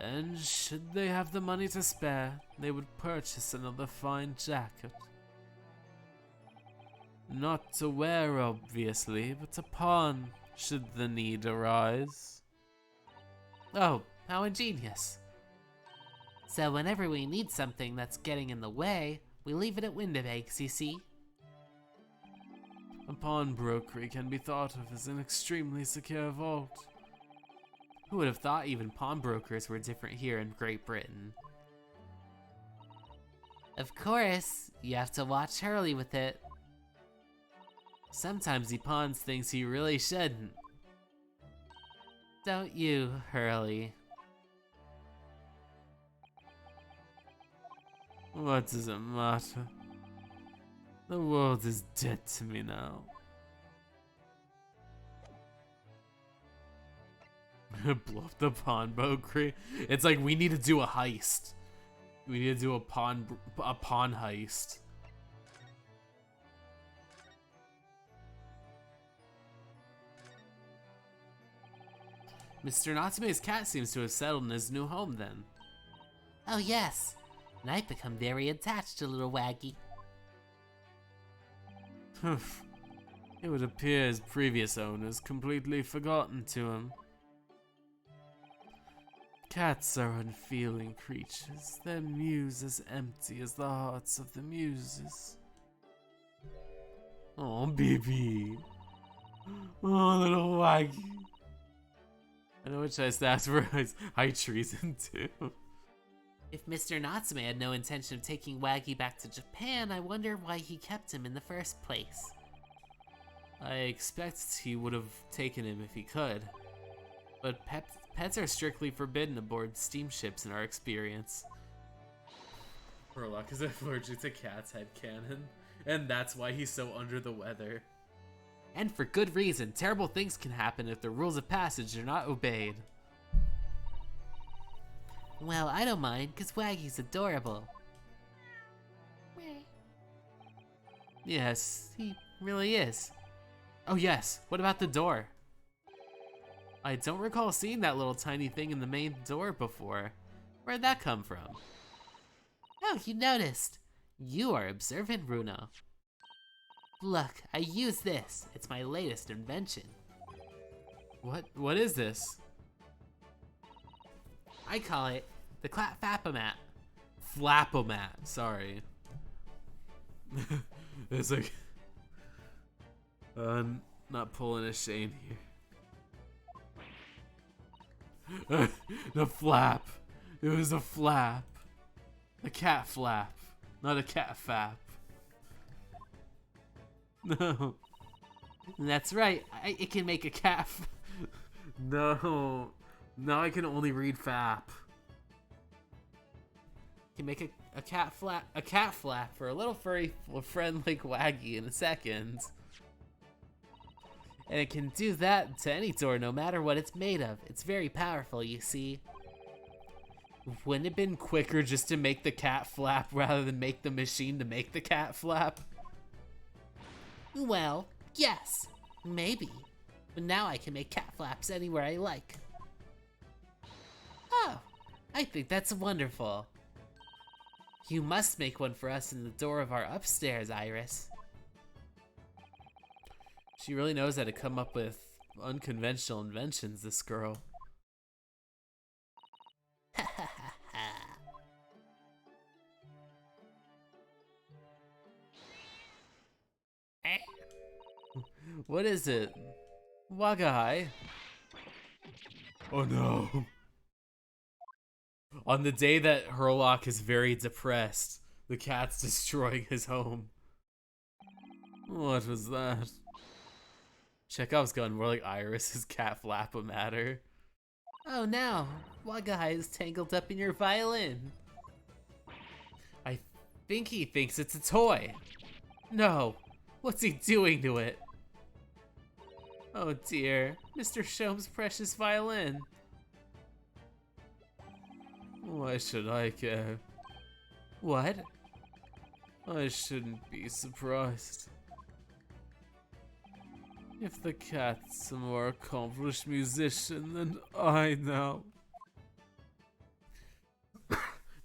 S4: And should they have the money to spare, they would purchase another fine jacket. Not to wear, obviously, but to pawn, should the need arise.
S3: Oh, how ingenious. So whenever we need something that's getting in the way, we leave it at Windibanks, you see?
S4: A pawnbrokery can be thought of as an extremely secure vault.
S3: Who would have thought even pawnbrokers were different here in Great Britain? Of course, you have to watch Hurley with it. Sometimes he pawns things he really shouldn't. Don't you, Hurley?
S4: What does it matter? The world is dead to me now.
S1: Blow up the pawnbrokery. It's like we need to do a heist. We need to do a pawn heist. Mr. Natsume's cat seems to have settled in his new home then.
S3: Oh yes, and I've become very attached to little Waggy.
S4: It would appear his previous owners completely forgotten to him. Cats are unfeeling creatures, their mews as empty as the hearts of the muses. Oh, baby. Oh, little Waggy.
S1: I know what choice to ask for high treason too.
S3: If Mr. Natsume had no intention of taking Waggy back to Japan, I wonder why he kept him in the first place.
S1: I expect he would have taken him if he could. But pets are strictly forbidden aboard steamships in our experience. Warlock is allergic to cats' headcanon, and that's why he's so under the weather.
S3: And for good reason. Terrible things can happen if the rules of passage are not obeyed. Well, I don't mind, because Waggy's adorable.
S1: Yes, he really is. Oh yes, what about the door? I don't recall seeing that little tiny thing in the main door before. Where'd that come from?
S3: Oh, you noticed. You are observant, Bruno. Look, I use this. It's my latest invention.
S1: What is this?
S3: I call it the Clap-Fap-O-Mat.
S1: Flapomat, sorry. It's like... not pulling a Shane here. The flap. It was a flap. A cat flap, not a cat fap. No.
S3: That's right. It can make a cat.
S1: No. Now I can only read fap.
S3: Can make a cat flap for a little furry friend like Waggy in a second. And it can do that to any door, no matter what it's made of. It's very powerful, you see.
S1: Wouldn't it have been quicker just to make the cat flap rather than make the machine to make the cat flap?
S3: Well, yes, maybe. But now I can make cat flaps anywhere I like. Oh, I think that's wonderful. You must make one for us in the door of our upstairs, Iris.
S1: She really knows how to come up with unconventional inventions, this girl. What is it? Wagahai? Oh no. On the day that Herlock is very depressed, the cat's destroying his home. What was that? Chekhov's gun, more like Iris's cat flap-o-matter.
S3: Oh no, Wagga is tangled up in your violin.
S1: I think he thinks it's a toy. No, what's he doing to it?
S3: Oh dear, Mr. Shome's precious violin.
S1: Why should I care?
S3: What?
S1: I shouldn't be surprised. If the cat's a more accomplished musician than I now.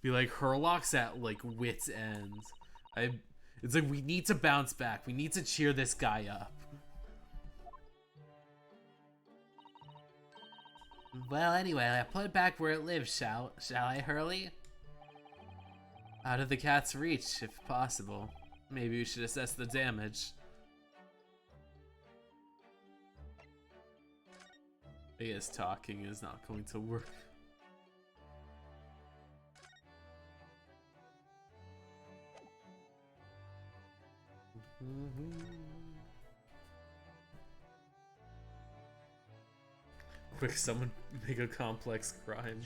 S1: Be like, Herlock's at like wit's end. It's like, we need to bounce back. We need to cheer this guy up.
S3: Well, anyway, I put it back where it lives, shall I, Hurley?
S1: Out of the cat's reach, if possible. Maybe we should assess the damage. I guess talking is not going to work. Quick, someone make a complex crime.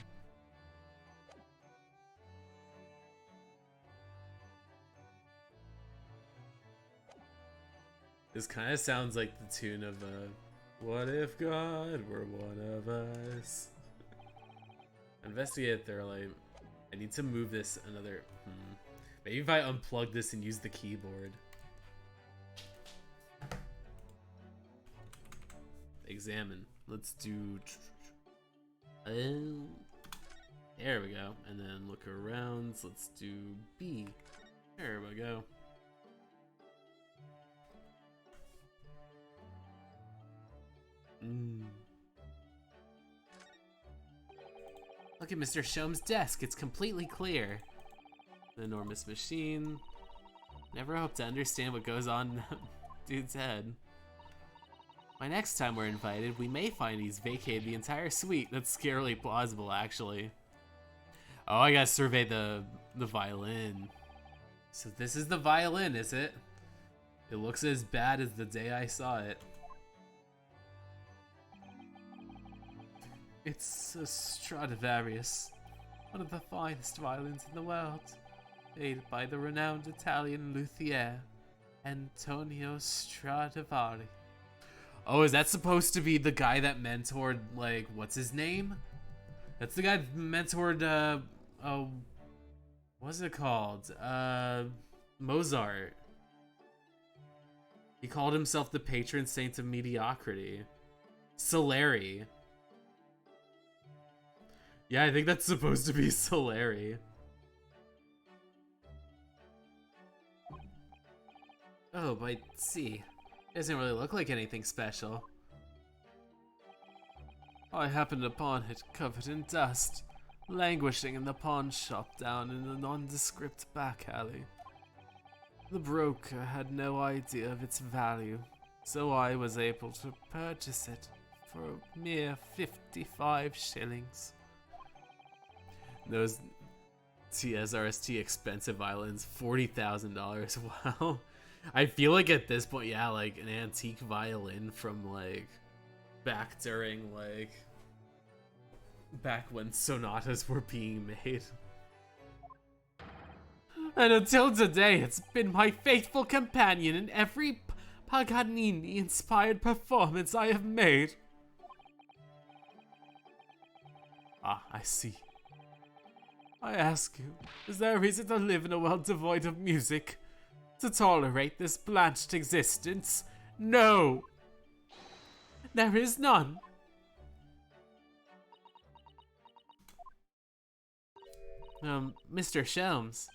S1: This kind of sounds like the tune of What If God Were One of Us? Investigate, they're like, I need to move this another, Maybe if I unplug this and use the keyboard. Examine. Let's do. There we go. And then look around. Let's do B. There we go.
S3: Look at Mr. Shome's desk, it's completely clear.
S1: An enormous machine. Never hope to understand what goes on in that dude's head.
S3: By next time we're invited, we may find he's vacated the entire suite.
S1: That's scarily plausible, actually. Oh, I gotta survey the violin. So this is the violin, is it? It looks as bad as the day I saw it.
S4: It's a Stradivarius, one of the finest violins in the world, made by the renowned Italian luthier, Antonio Stradivari.
S1: Oh, is that supposed to be the guy that mentored, like, what's his name? That's the guy that mentored, what's it called? Mozart. He called himself the patron saint of mediocrity. Salieri. Yeah, I think that's supposed to be Salieri.
S3: Oh, but see, doesn't really look like anything special.
S4: I happened upon it covered in dust, languishing in the pawn shop down in a nondescript back alley. The broker had no idea of its value, so I was able to purchase it for a mere 55 shillings.
S1: Those TSRST expensive violins, $40,000. Wow. I feel like at this point, yeah, like an antique violin from like back during like back when sonatas were being made.
S4: And until today, it's been my faithful companion in every Paganini-inspired performance I have made.
S1: Ah, I see.
S4: I ask you, is there a reason to live in a world devoid of music? To tolerate this blanched existence? No! There is none.
S3: Mr. Sholmes.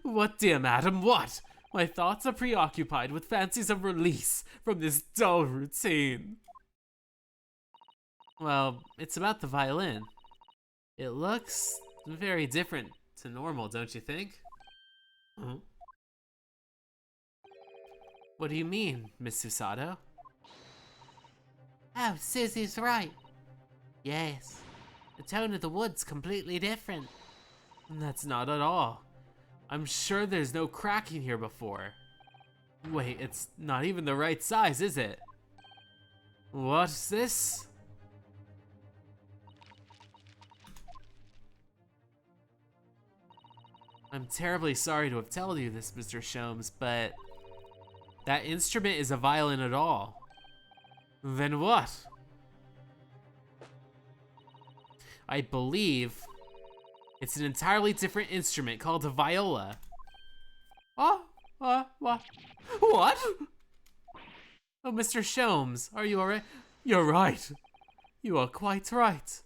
S4: What, dear madam, what? My thoughts are preoccupied with fancies of release from this dull routine.
S3: Well, it's about the violin. It looks very different to normal, don't you think? What do you mean, Miss Susato? Oh, Susie's right. Yes, The tone of the wood's completely different.
S4: That's not at all. I'm sure there's no cracking here before. Wait, it's not even the right size, is it? What's this? I'm terribly sorry to have told you this, Mr. Sholmes, but that instrument is a violin at all. Then what? I believe it's an entirely different instrument called a viola. Oh, what? What? Oh, Mr. Sholmes, are you alright? You're right. You are quite right.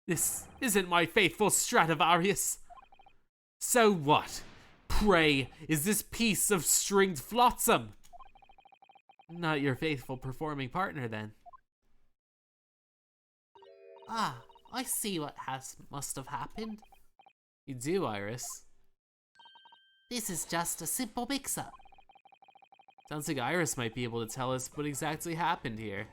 S4: This isn't my faithful Stradivarius. So what, pray, is this piece of stringed flotsam? Not your faithful performing partner, then.
S3: Ah, I see what must have happened.
S4: You do, Iris.
S3: This is just a simple mix-up.
S4: Sounds like Iris might be able to tell us what exactly happened here.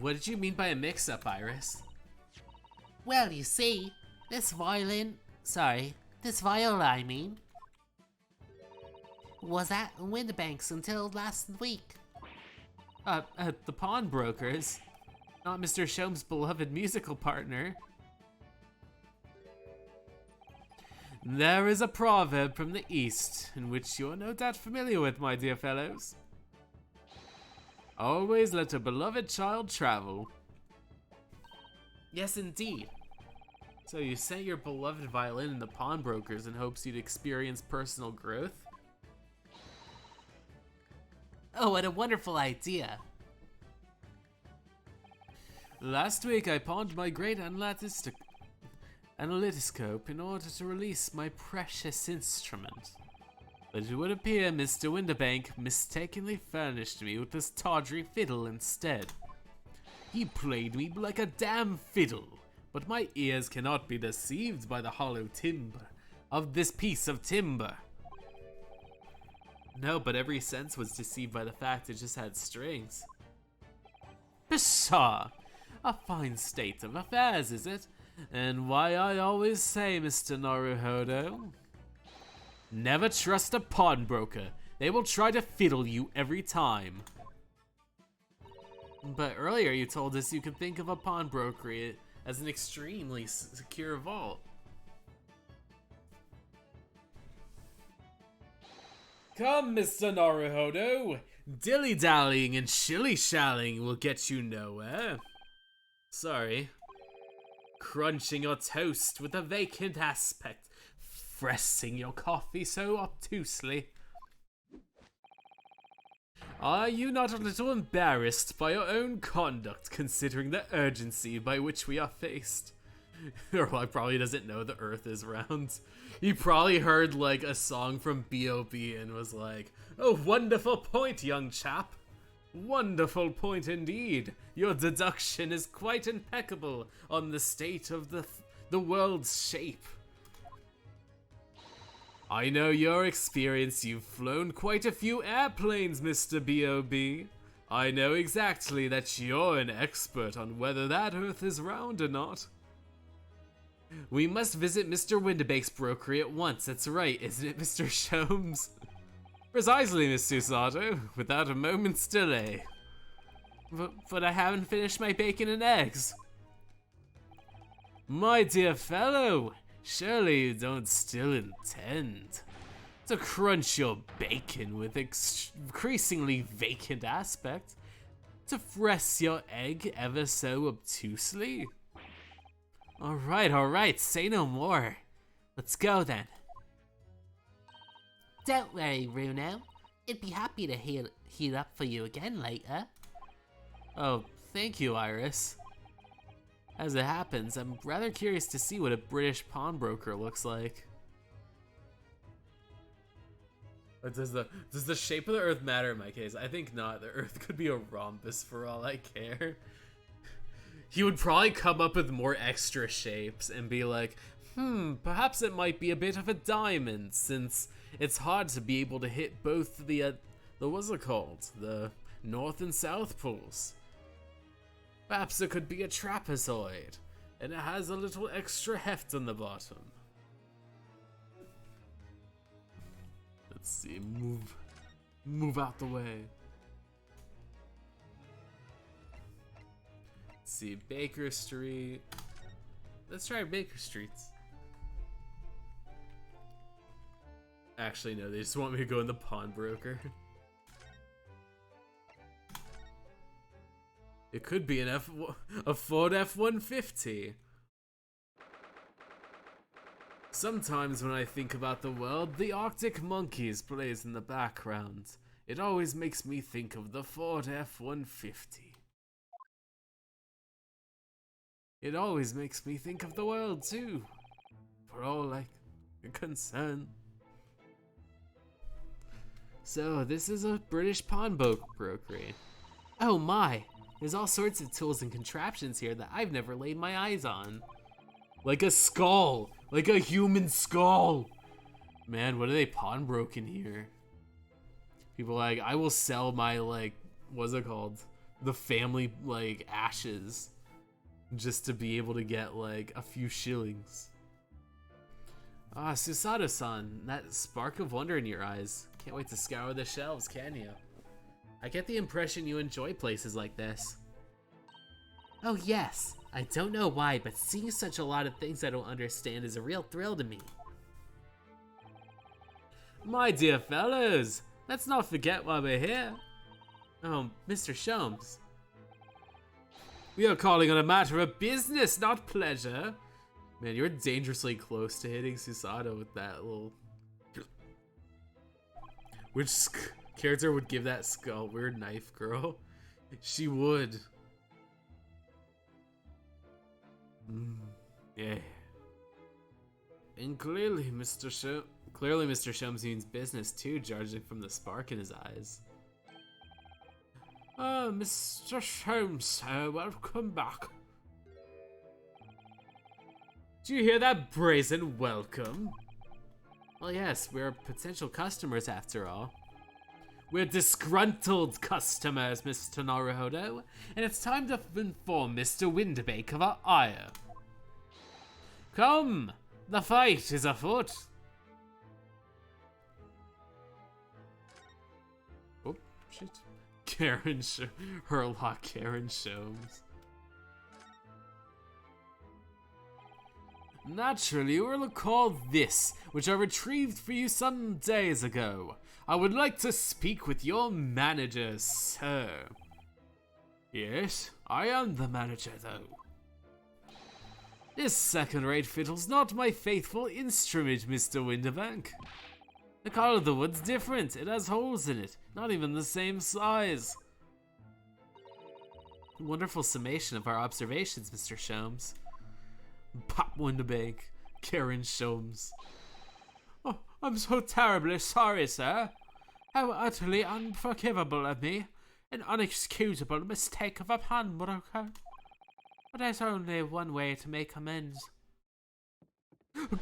S4: What did you mean by a mix-up, Iris?
S3: Well, you see, this viola, I mean, was at Windibank's until last week.
S4: At the pawnbrokers? Not Mr. Sholmes' beloved musical partner. There is a proverb from the East, in which you are no doubt familiar with, my dear fellows. Always let a beloved child travel.
S1: Yes, indeed.
S4: So you sent your beloved violin in the pawnbrokers in hopes you'd experience personal growth?
S3: Oh, what a wonderful idea.
S4: Last week I pawned my great analytoscope in order to release my precious instrument. But it would appear Mr. Windibank mistakenly furnished me with this tawdry fiddle instead. He played me like a damn fiddle, but my ears cannot be deceived by the hollow timbre of this piece of timber. No, but every sense was deceived by the fact it just had strings. Pshaw! A fine state of affairs, is it? And why I always say, Mr. Naruhodo, never trust a pawnbroker. They will try to fiddle you every time. But earlier you told us you could think of a pawnbroker as an extremely secure vault. Come, Mr. Naruhodo. Dilly-dallying and shilly-shallying will get you nowhere. Sorry. Crunching your toast with a vacant aspect, pressing your coffee so obtusely. Are you not a little embarrassed by your own conduct, considering the urgency by which we are faced? Or probably doesn't know the Earth is round. He probably heard like a song from B.O.B. and was like, "Oh, wonderful point, young chap. Wonderful point indeed. Your deduction is quite impeccable on the state of the world's shape. I know your experience. You've flown quite a few airplanes, Mr. B.O.B. I know exactly that you're an expert on whether that Earth is round or not. We must visit Mr. Windibank's brokery at once. That's right, isn't it, Mr. Sholmes? Precisely, Miss Susato, without a moment's delay. But I haven't finished my bacon and eggs. My dear fellow, surely you don't still intend to crunch your bacon with increasingly vacant aspect, to press your egg ever so obtusely? Alright, say no more. Let's go then.
S3: Don't worry, Bruno. I'd be happy to heat up for you again later.
S4: Oh, thank you, Iris. As it happens, I'm rather curious to see what a British pawnbroker looks like.
S1: Or does the shape of the Earth matter in my case? I think not. The Earth could be a rhombus for all I care. He would probably come up with more extra shapes and be like, perhaps it might be a bit of a diamond, since it's hard to be able to hit both the what's it called? The North and South poles. Perhaps it could be a trapezoid, and it has a little extra heft on the bottom. Let's see, move out the way. Let's see, Baker Street. Let's try Baker Streets. Actually, no, they just want me to go in the pawnbroker. It could be a Ford F-150. Sometimes when I think about the world, the Arctic Monkeys plays in the background. It always makes me think of the Ford F-150. It always makes me think of the world too, for all I concern. So this is a British pawnbrokery. Oh my, there's all sorts of tools and contraptions here that I've never laid my eyes on. Like a skull, like a human skull. Man, what are they pawnbroking here? People are like, I will sell my, like, what's it called? The family, like, ashes. Just to be able to get, like, a few shillings. Ah, Susato-san, that spark of wonder in your eyes. Can't wait to scour the shelves, can you? I get the impression you enjoy places like this. Oh yes, I don't know why, but seeing such a lot of things I don't understand is a real thrill to me. My dear fellows, let's not forget why we're here. Oh, Mr. Sholmes. We are calling on a matter of business, not pleasure. Man, you're dangerously close to hitting Susato with that little... Which character would give that skull? Weird knife girl? She would. Yeah. And clearly Mr. Sholmes means business too, judging from the spark in his eyes. Oh, Mr. Sholmes, sir, welcome back. Do you hear that brazen welcome? Well, yes, we're potential customers after all. We're disgruntled customers, Mr. Naruhodo, and it's time to inform Mr. Winterbake of our ire. Come, the fight is afoot. Oh, shit. Herlock Karen Sholmes. Naturally, you will recall this, which I retrieved for you some days ago. I would like to speak with your manager, sir. Yes, I am the manager, though. This second-rate fiddle's not my faithful instrument, Mr. Winterbank. The Call of the Wood's different. It has holes in it, not even the same size. Wonderful summation of our observations, Mr. Sholmes. Pop Winterbank, Karen Sholmes. Oh, I'm so terribly sorry, sir. How utterly unforgivable of me. An unexcusable mistake of a pawnbroker. But there's only one way to make amends.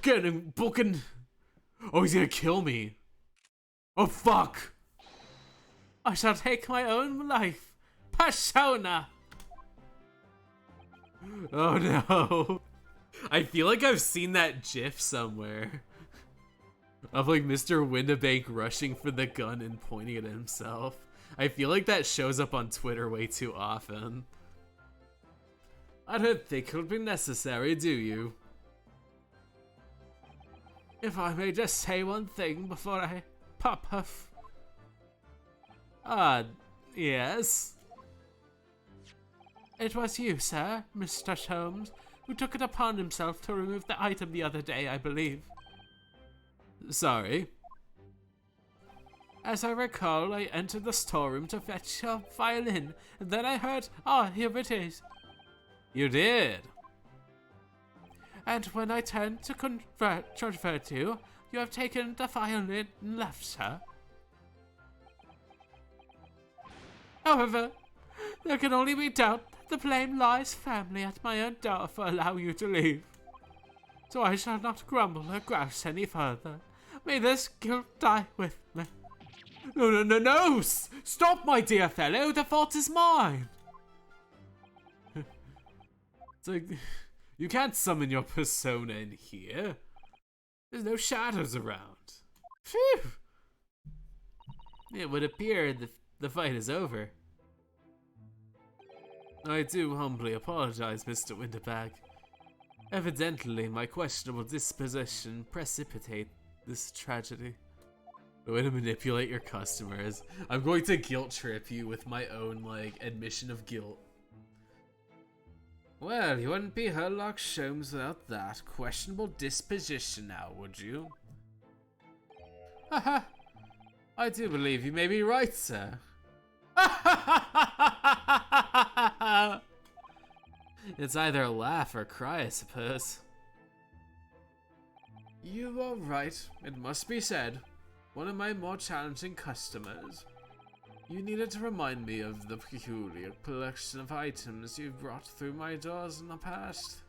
S1: Get him, booking. Oh, he's gonna kill me. Oh, fuck. I shall take my own life. Persona. Oh, no. I feel like I've seen that gif somewhere. Of like Mr. Winterbank rushing for the gun and pointing at himself. I feel like that shows up on Twitter way too often. I don't think it'll be necessary, do you? If I may just say one thing before I pop off. Yes? It was you, sir, Mr. Sholmes, who took it upon himself to remove the item the other day, I believe. Sorry. As I recall, I entered the storeroom to fetch your violin, and then I heard, here it is. You did? And when I turned to transfer to you, you have taken the violin and left, sir.
S3: However, there can only be doubt that the blame lies firmly at my own door for allowing you to leave. So I shall not grumble or grouse any further. May this guilt die with me.
S1: No! Stop, my dear fellow! The fault is mine! It's like, you can't summon your persona in here. There's no shadows around. Phew!
S3: It would appear the fight is over.
S1: I do humbly apologize, Mr. Winterbag. Evidently, my questionable disposition precipitated this tragedy. The way to manipulate your customers. I'm going to guilt trip you with my own, like, admission of guilt. Well, you wouldn't be Sherlock Holmes without that questionable disposition now, would you? Haha. I do believe you may be right, sir.
S3: It's either laugh or cry, I suppose.
S1: You are right, it must be said. One of my more challenging customers. You needed to remind me of the peculiar collection of items you've brought through my doors in the past.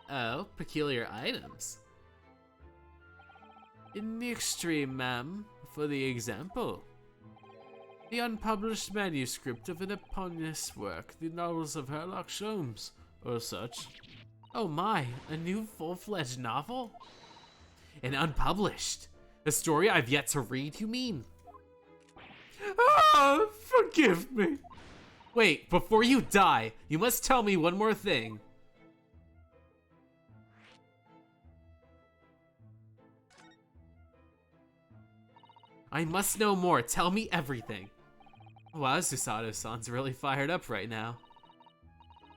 S3: Oh, peculiar items?
S1: In the extreme, ma'am, for the example. The unpublished manuscript of an eponymous work, the novels of Sherlock Holmes, or such.
S3: Oh my, a new full-fledged novel? And unpublished? A story I've yet to read, you mean?
S1: Ah, forgive me.
S3: Wait, before you die, you must tell me one more thing. I must know more. Tell me everything.
S1: Wow, Susato-san's really fired up right now.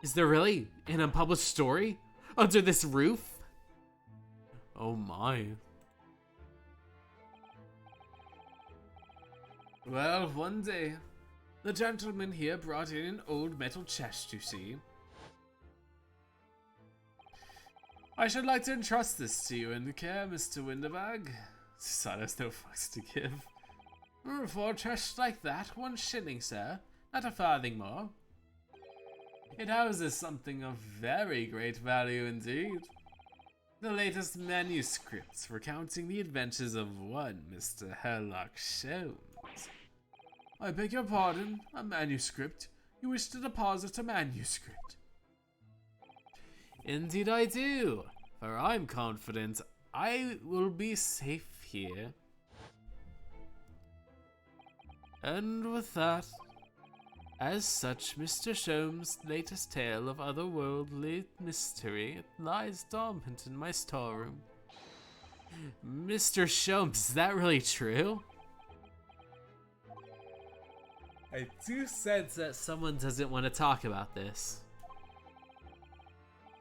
S3: Is there really an unpublished story under this roof?
S1: Oh my. Well, one day, the gentleman here brought in an old metal chest, you see. I should like to entrust this to you in care, Mr. Winterbag. Susato's no fucks to give. For a chest like that, 1 shilling, sir. Not a farthing more. It houses something of very great value indeed. The latest manuscripts recounting the adventures of one Mr. Sherlock Holmes. I beg your pardon, a manuscript? You wish to deposit a manuscript? Indeed I do, for I'm confident I will be safe here. And with that, as such, Mr. Sholmes' latest tale of otherworldly mystery lies dormant in my storeroom.
S3: Mr. Sholmes, is that really true? I do sense that someone doesn't want to talk about this.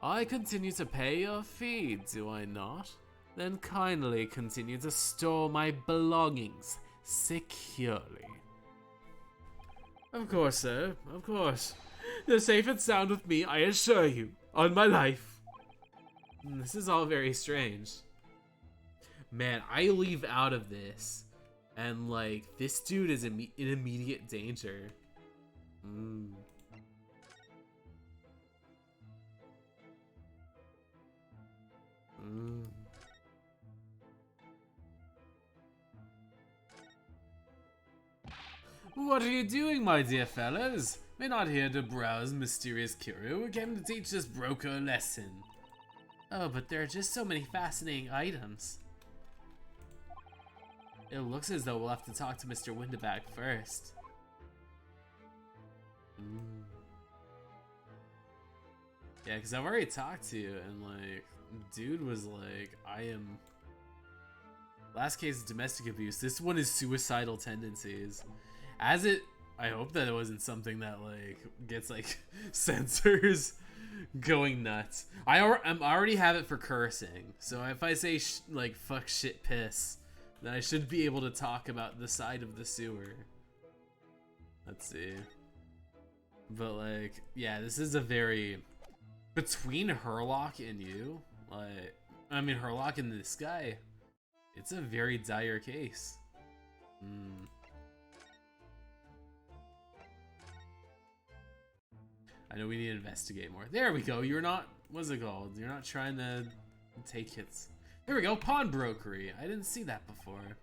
S1: I continue to pay your fee, do I not? Then kindly continue to store my belongings securely. Of course, sir, of course. They're safe and sound with me, I assure you, on my life. This is all very strange. Man, I leave out of this, and like, this dude is in immediate danger. What are you doing, my dear fellas? We're not here to browse mysterious curio. We came to teach this broker a lesson.
S3: Oh, but there are just so many fascinating items.
S1: It looks as though we'll have to talk to Mr. Winterbag first. Yeah, because I've already talked to you, and like, dude was like, I am... Last case is domestic abuse. This one is suicidal tendencies. I hope that it wasn't something that like gets like censors going nuts. I already have it for cursing, so if I say like fuck, shit, piss, then I should be able to talk about the side of the sewer. Let's see. But like, yeah, this is a very, between Herlock and you, like, I mean Herlock and this guy, it's a very dire case. I know we need to investigate more. There we go. You're not, what's it called? You're not trying to take hits. There we go, pawnbrokery. I didn't see that before.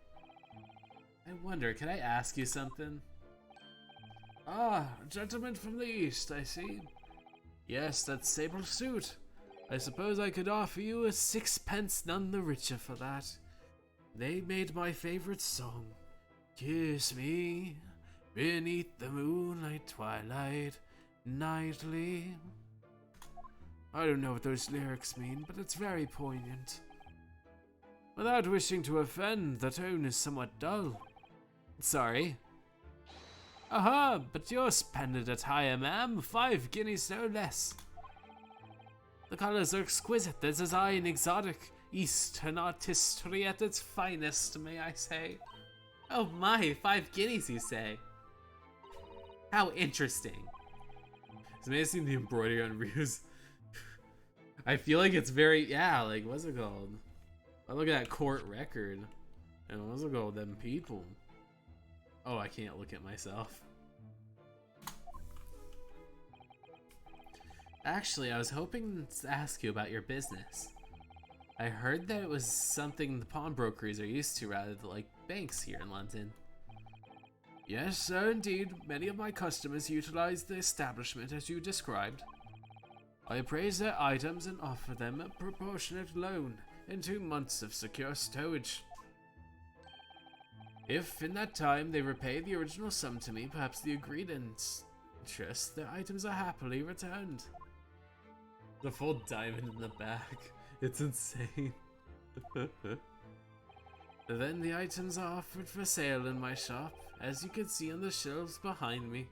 S1: I wonder, can I ask you something? Ah, a gentleman from the east, I see. Yes, that sable suit. I suppose I could offer you a 6 pence none the richer for that. They made my favorite song. Kiss me beneath the moonlight twilight nightly. I don't know what those lyrics mean, but it's very poignant. Without wishing to offend, the tone is somewhat dull. Sorry. Aha, but your splendid attire, ma'am. 5 guineas, no less. The colors are exquisite, the design exotic. Eastern artistry at its finest, may I say. Oh my, 5 guineas, you say? How interesting. It's amazing the embroidery on Ryu's. I feel like it's very, yeah, like, what's it called? I look at that court record, and what's it called? Them people. Oh, I can't look at myself. Actually, I was hoping to ask you about your business. I heard that it was something the pawnbrokeries are used to rather than like banks here in London. Yes, sir, indeed. Many of my customers utilize the establishment as you described. I appraise their items and offer them a proportionate loan and 2 months of secure stowage. If, in that time, they repay the original sum to me, perhaps the agreed interest, their items are happily returned. The full diamond in the back. It's insane. Then the items are offered for sale in my shop, as you can see on the shelves behind me.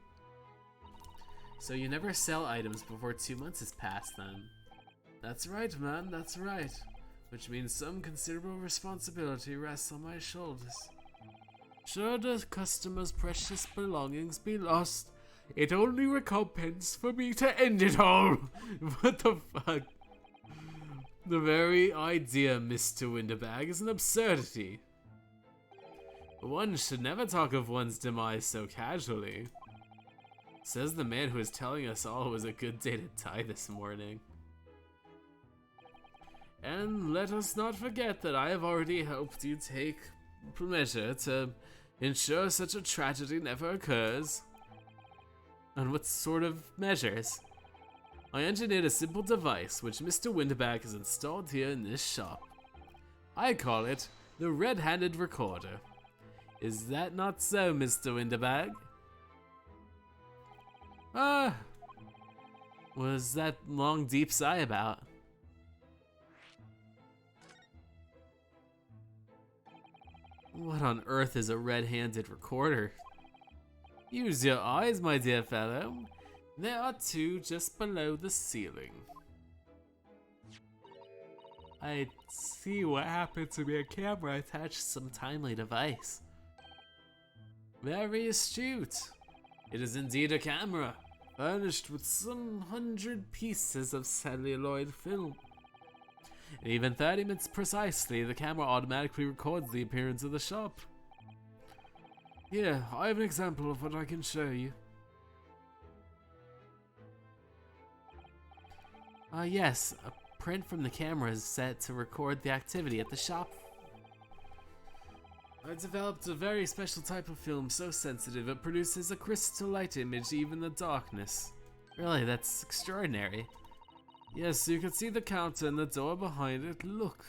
S1: So you never sell items before 2 months has passed then? That's right, man, that's right. Which means some considerable responsibility rests on my shoulders. Should a customer's precious belongings be lost, it only recompense for me to end it all. What the fuck? The very idea, Mr. Winterbag, is an absurdity. One should never talk of one's demise so casually. Says the man who was telling us all it was a good day to die this morning. And let us not forget that I have already helped you take measure to ensure such a tragedy never occurs. And what sort of measures? I engineered a simple device which Mr. Winterbag has installed here in this shop. I call it the red-handed recorder. Is that not so, Mr. Winterbag? Was that long deep sigh about? What on earth is a red-handed recorder? Use your eyes, my dear fellow. There are 2 just below the ceiling. I see what happened to be a camera attached to some timely device. Very astute. It is indeed a camera, furnished with some 100 pieces of celluloid film. And even 30 minutes precisely, the camera automatically records the appearance of the shop. Here, I have an example of what I can show you. Yes, a print from the camera is set to record the activity at the shop. I developed a very special type of film so sensitive it produces a crystal light image even in the darkness. Really, that's extraordinary. Yes, you can see the counter and the door behind it. Look.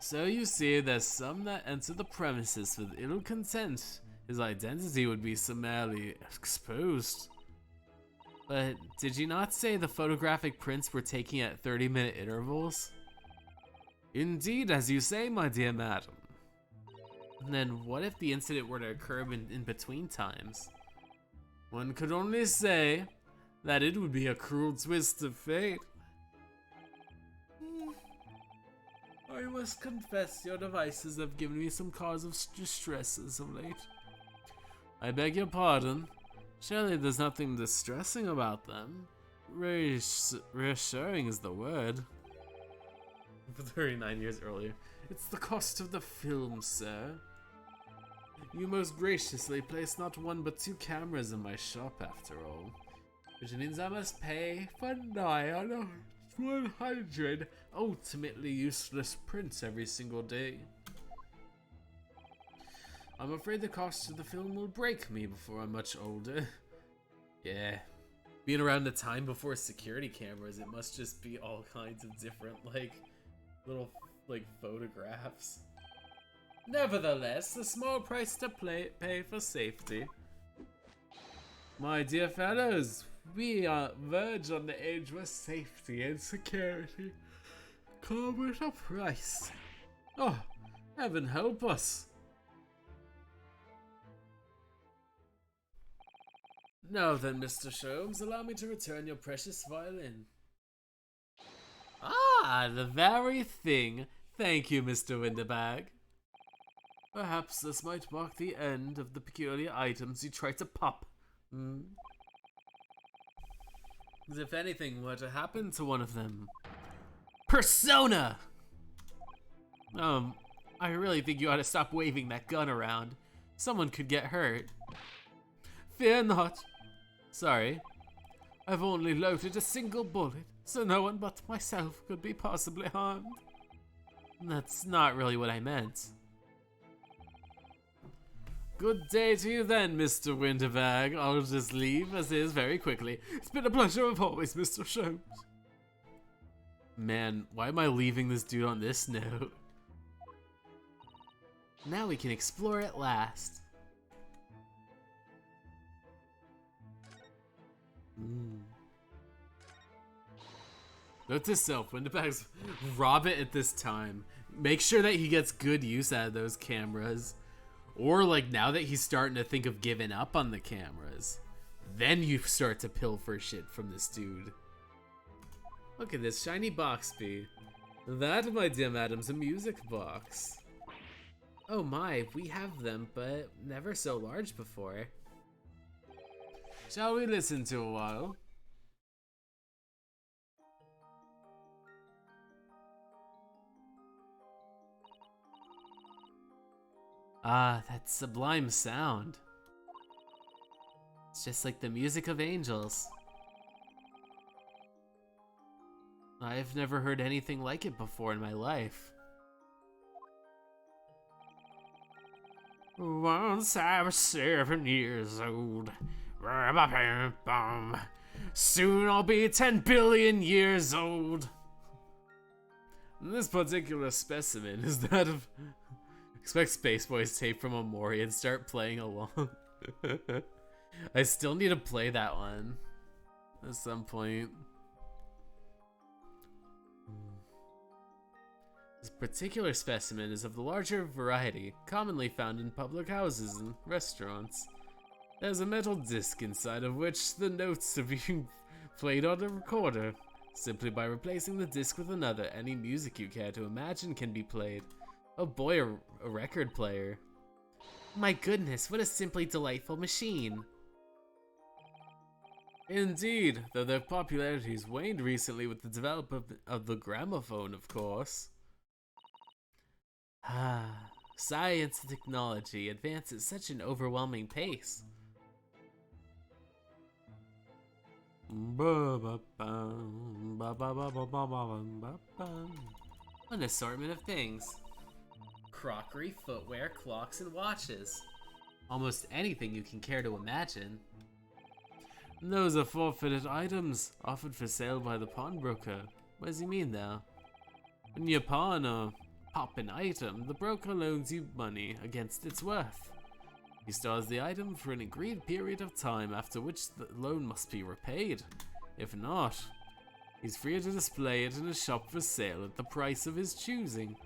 S1: So you see, there's some that enter the premises with ill consent. His identity would be summarily exposed. But did you not say the photographic prints were taken at 30-minute intervals? Indeed, as you say, my dear madam. And then what if the incident were to occur in between times? One could only say that it would be a cruel twist of fate. I must confess your devices have given me some cause of distress as of late. I beg your pardon. Surely there's nothing distressing about them. Reassuring is the word. 39 years earlier. It's the cost of the film, sir.
S4: You most graciously placed not one but 2 cameras in my shop after all. Which means I must pay for nigh on 100 ultimately useless prints every single day. I'm afraid the cost of the film will break me before I'm much older. Yeah. Being around the time before security cameras, it must just be all kinds of different, like, little, like, photographs. Nevertheless, a small price to pay for safety. My dear fellows, we are verge on the age where safety and security come with a price. Oh, heaven help us. Now then, Mr. Sholmes, allow me to return your precious violin. Ah, the very thing. Thank you, Mr. Winterbag. Perhaps this might mark the end of the peculiar items you try to pop. As if anything were to happen to one of them. Persona! I really think you ought to stop waving that gun around. Someone could get hurt. Fear not. Sorry. I've only loaded a single bullet, so no one but myself could be possibly harmed. That's not really what I meant. Good day to you then, Mr. Winterbag. I'll just leave as is very quickly. It's been a pleasure as always, Mr. Sholmes. Man, why am I leaving this dude on this note? Now we can explore at last. Note to self, Winterbags, rob it at this time. Make sure that he gets good use out of those cameras. Or like now that he's starting to think of giving up on the cameras, then you start to pilfer shit from this dude. Look at this shiny box bee. That, my dear madam's a music box. Oh my, we have them, but never so large before. Shall we listen to a while? Ah, that sublime sound. It's just like the music of angels. I've never heard anything like it before in my life. Once I was 7 years old. Soon I'll be 10 billion years old. This particular specimen is that of... Expect Space Boys tape from Amori and start playing along. I still need to play that one at some point. This particular specimen is of the larger variety, commonly found in public houses and restaurants. There's a metal disc inside of which the notes are being played on a recorder. Simply by replacing the disc with another, any music you care to imagine can be played. Oh boy, a record player. My goodness, what a simply delightful machine. Indeed, though their popularity's waned recently with the development of the gramophone, of course. Science and technology advance at such an overwhelming pace. An assortment of things. Crockery, footwear, clocks, and watches. Almost anything you can care to imagine. Those are forfeited items, offered for sale by the pawnbroker. What does he mean, though? When you pawn or pop an item, the broker loans you money against its worth. He stores the item for an agreed period of time, after which the loan must be repaid. If not, he's free to display it in a shop for sale at the price of his choosing.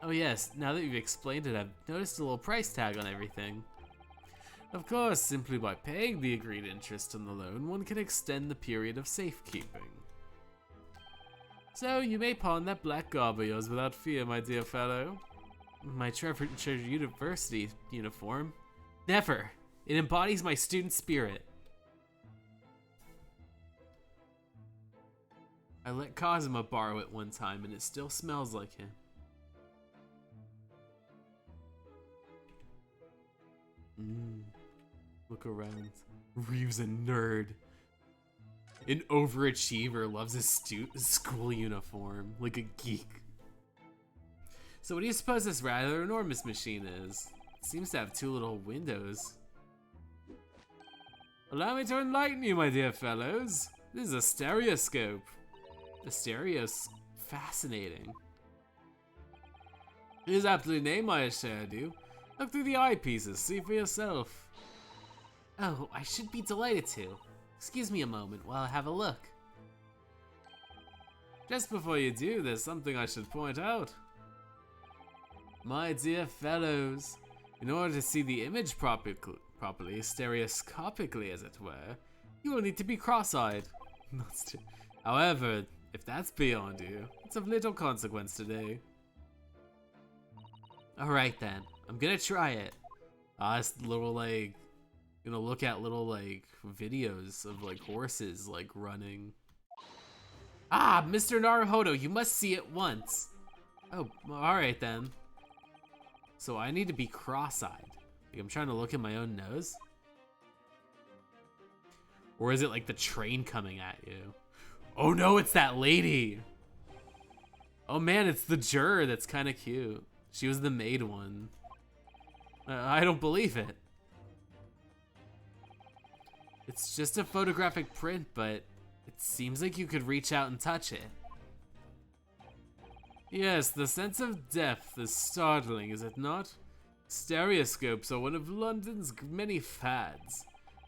S4: Oh yes, now that you've explained it, I've noticed a little price tag on everything. Of course, simply by paying the agreed interest on the loan, one can extend the period of safekeeping. So, you may pawn that black garb of yours without fear, my dear fellow. My treasured university uniform. Never! It embodies my student spirit. I let Kazuma borrow it one time and it still smells like him.
S1: Look around. Ryu's a nerd. An overachiever, loves his school uniform, like a geek. So what do you suppose this rather enormous machine is? It seems to have 2 little windows. Allow me to enlighten you, my dear fellows. This is a stereoscope. The stereo's fascinating. It is aptly named, I assure you. Look through the eyepieces, see for yourself. Oh, I should be delighted to. Excuse me a moment while I have a look. Just before you do, there's something I should point out. My dear fellows, in order to see the image properly, stereoscopically as it were, you will need to be cross-eyed. However, if that's beyond you, it's of little consequence today. Alright then, I'm gonna try it. It's little like, gonna look at little like videos of like horses like running. Ah, Mr. Naruhodo, you must see it once. Oh, alright then. So I need to be cross-eyed. Like I'm trying to look at my own nose? Or is it like the train coming at you? Oh no, it's that lady! Oh man, it's the juror that's kind of cute. She was the maid one. I don't believe it. It's just a photographic print, but it seems like you could reach out and touch it. Yes, the sense of depth is startling, is it not? Stereoscopes are one of London's many fads.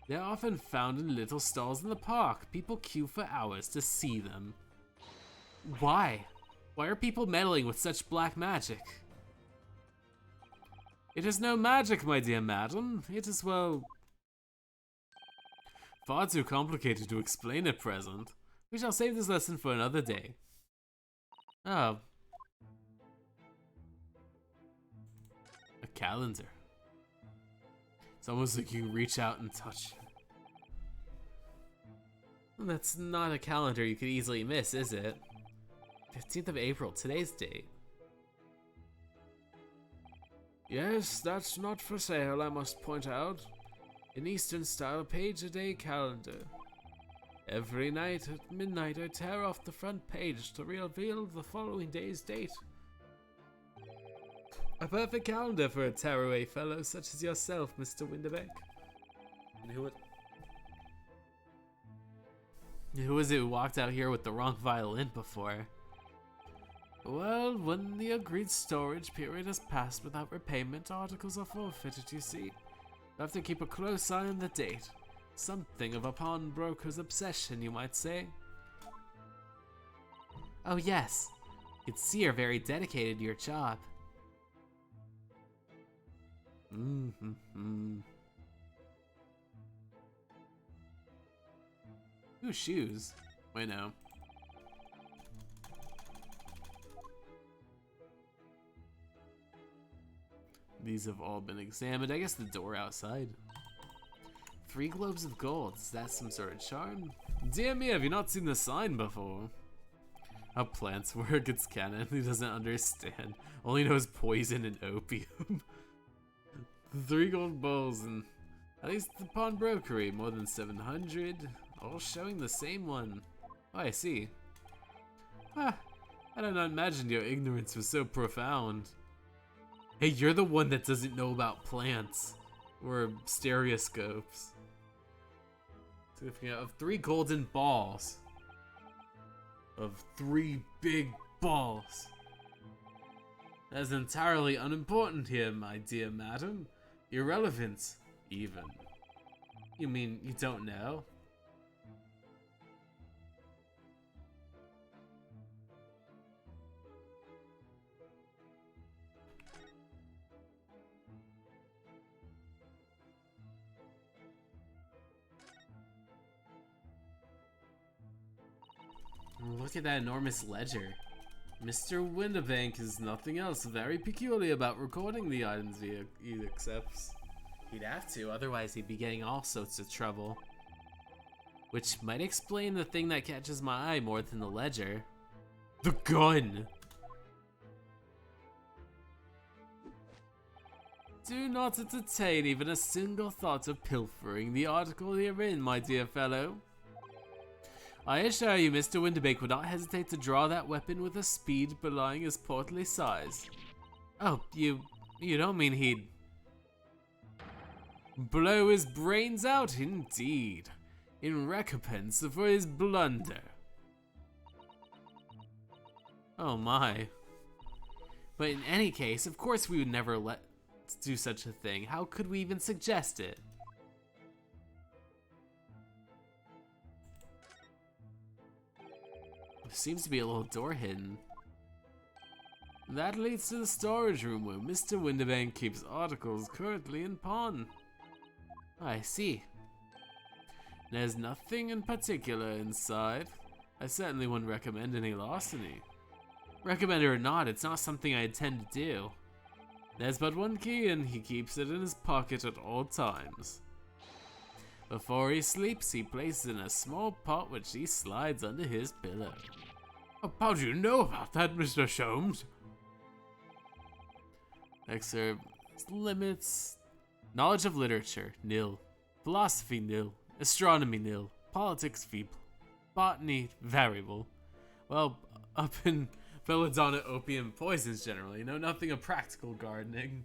S1: They're often found in little stalls in the park. People queue for hours to see them. Why? Why are people meddling with such black magic? It is no magic, my dear madam. It is, well, far too complicated to explain at present. We shall save this lesson for another day. Oh. A calendar. It's almost like you reach out and touch. Well, that's not a calendar you could easily miss, is it? 15th of April, today's date.
S3: Yes, that's not for sale, I must point out. An Eastern-style page-a-day calendar. Every night at midnight I tear off the front page to reveal the following day's date.
S1: A perfect calendar for a tearaway fellow such as yourself, Mr. Winterbeck. Who was it who walked out here with the wrong violin before?
S3: Well, when the agreed storage period has passed without repayment, articles are forfeited, you see. You have to keep a close eye on the date. Something of a pawnbroker's obsession, you might say.
S1: Oh yes, you can see you're very dedicated to your job. Ooh, shoes. Wait, no. These have all been examined. I guess the door outside. 3 globes of gold. Is that some sort of charm? Dear me, have you not seen the sign before? How plants work, it's canon. He doesn't understand. Only knows poison and opium. 3 gold bowls and at least the pawnbrokery, more than 700. All showing the same one. Oh, I see. Ah, I did not imagine your ignorance was so profound. Hey, you're the one that doesn't know about plants or stereoscopes. Significant of 3 golden balls. Of 3 big balls. That is entirely unimportant here, my dear madam. Irrelevant, even. You mean you don't know? Look at that enormous ledger. Mr. Winterbank is nothing else very peculiar about recording the items he accepts. He'd have to, otherwise he'd be getting all sorts of trouble. Which might explain the thing that catches my eye more than the ledger. The gun!
S4: Do not entertain even a single thought of pilfering the article herein, my dear fellow. I assure you Mr. Winterbank would not hesitate to draw that weapon with a speed belying his portly size. Oh, you don't mean he'd blow his brains out, indeed, in recompense for his blunder. Oh my. But in any case, of course we would never let do such a thing. How could we even suggest it? There seems to be a little door hidden. That leads to the storage room where Mr. Winterbank keeps articles currently in pawn. I see. There's nothing in particular inside. I certainly wouldn't recommend any larceny. Recommend it or not, it's not something I intend to do. There's but one key and he keeps it in his pocket at all times. Before he sleeps, he places it in a small pot which he slides under his pillow.
S3: How do you know about that, Mr. Sholmes?
S4: Excerpt. Limits. Knowledge of literature, nil. Philosophy, nil. Astronomy, nil. Politics, feeble. Botany, variable. Well, up in belladonna, opium, poisons generally. Know nothing of practical gardening.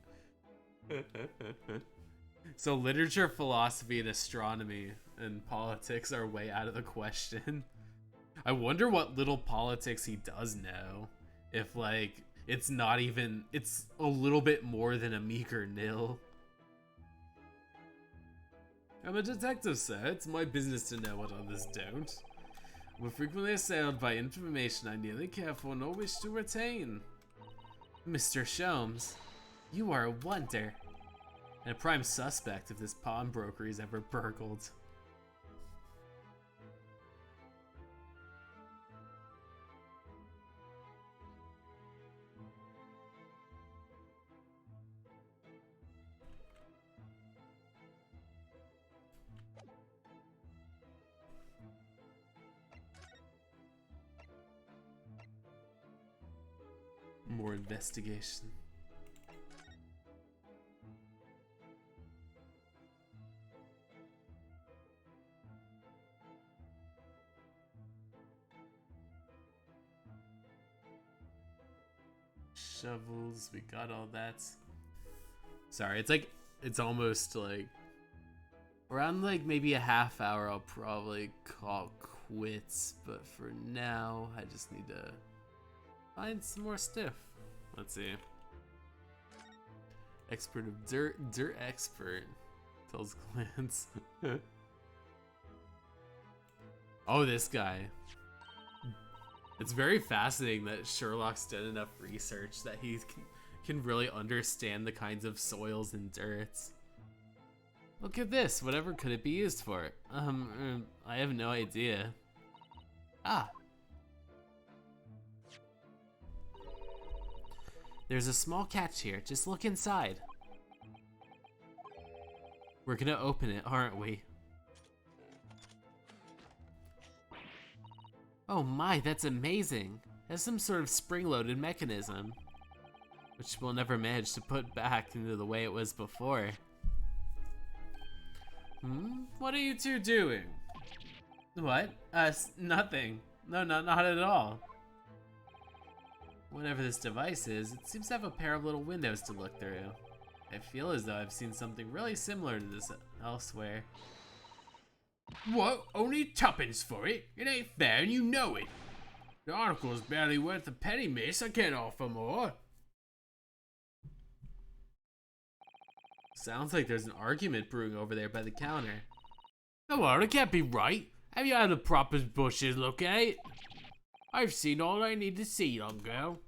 S4: So literature, philosophy, and astronomy and politics are way out of the question. I wonder what little politics he does know. If, like, it's not even, it's a little bit more than a meager nil. I'm a detective, sir. It's my business to know what others don't. We're frequently assailed by information I neither care for nor wish to retain. Mr. Sholmes, you are a wonder. And a prime suspect if this pawnbroker is ever burgled. More investigation. Shovels, we got all that. Sorry, it's almost like around like maybe a half hour I'll probably call quits, but for now I just need to find some more stuff. Let's see. Expert of dirt expert tells Glance. Oh, this guy. It's very fascinating that Sherlock's done enough research that he can really understand the kinds of soils and dirts. Look at this. Whatever could it be used for? I have no idea. Ah. There's a small catch here. Just look inside. We're gonna open it, aren't we? Oh my, that's amazing. It has some sort of spring-loaded mechanism, which we'll never manage to put back into the way it was before. What are you two doing? What? Nothing. No, not at all. Whatever this device is, it seems to have a pair of little windows to look through. I feel as though I've seen something really similar to this elsewhere.
S3: What? Only tuppence for it? It ain't fair and you know it. The article's barely worth a penny, miss. I can't offer more.
S1: Sounds like there's an argument brewing over there by the counter.
S3: No, well, it can't be right. Have you had a proper bushes look at it? I've seen all I need to see, young girl.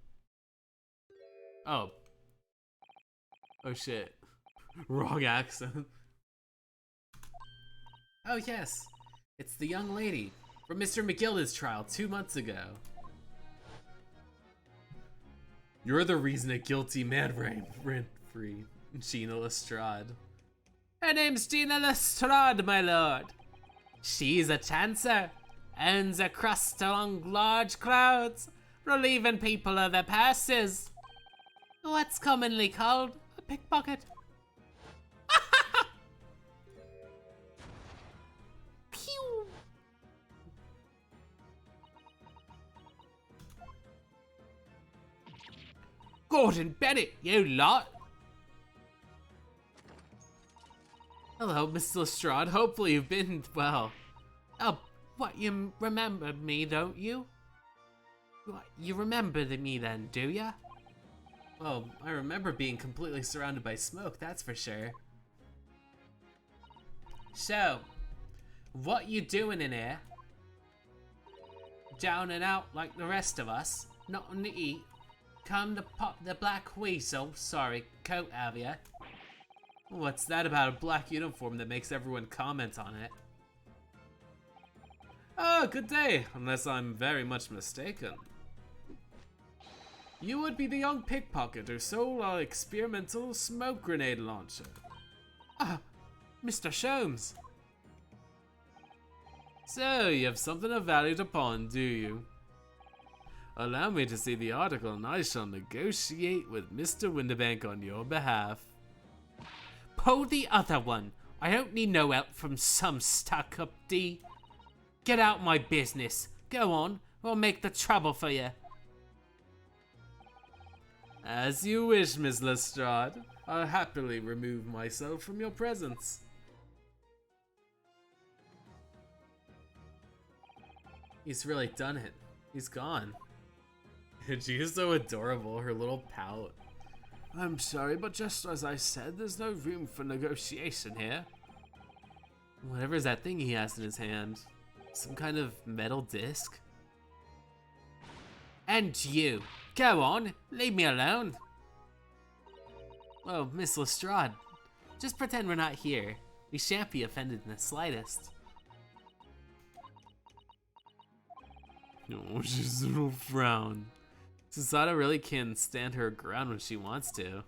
S1: Oh. Oh shit. Wrong accent. Oh yes, it's the young lady from Mr. McGilda's trial 2 months ago. You're the reason a guilty man ran free, Gina Lestrade.
S3: Her name's Gina Lestrade, my lord. She's a chancer, owns a crust along large crowds, relieving people of their purses. What's commonly called a pickpocket. Gordon Bennett, you lot! Hello, Mr. Lestrade. Hopefully you've been well. Oh, what, you remember me, don't you? What, you remember me then, do ya?
S1: Well, I remember being completely surrounded by smoke, that's for sure. So, what you doing in here? Down and out like the rest of us? Nothing to eat? Come to pop the black weasel, sorry, coat have ya? What's that about a black uniform that makes everyone comment on it? Oh, good day, unless I'm very much mistaken. You would be the young pickpocket who sold our experimental smoke grenade launcher.
S3: Ah, Mr. Sholmes.
S1: So, you have something of value to pawn, do you? Allow me to see the article and I shall negotiate with Mr. Windibank on your behalf.
S3: Pull the other one. I don't need no help from some stuck-up D. Get out my business. Go on, or I'll make the trouble for you.
S1: As you wish, Miss Lestrade. I'll happily remove myself from your presence. He's really done it. He's gone. She is so adorable, her little pout.
S4: I'm sorry, but just as I said, there's no room for negotiation here.
S1: Whatever is that thing he has in his hand? Some kind of metal disc?
S3: And you, go on, leave me alone.
S1: Oh, Miss Lestrade, just pretend we're not here. We shan't be offended in the slightest. Oh, she's a little frown. Susanna really can stand her ground when she wants to.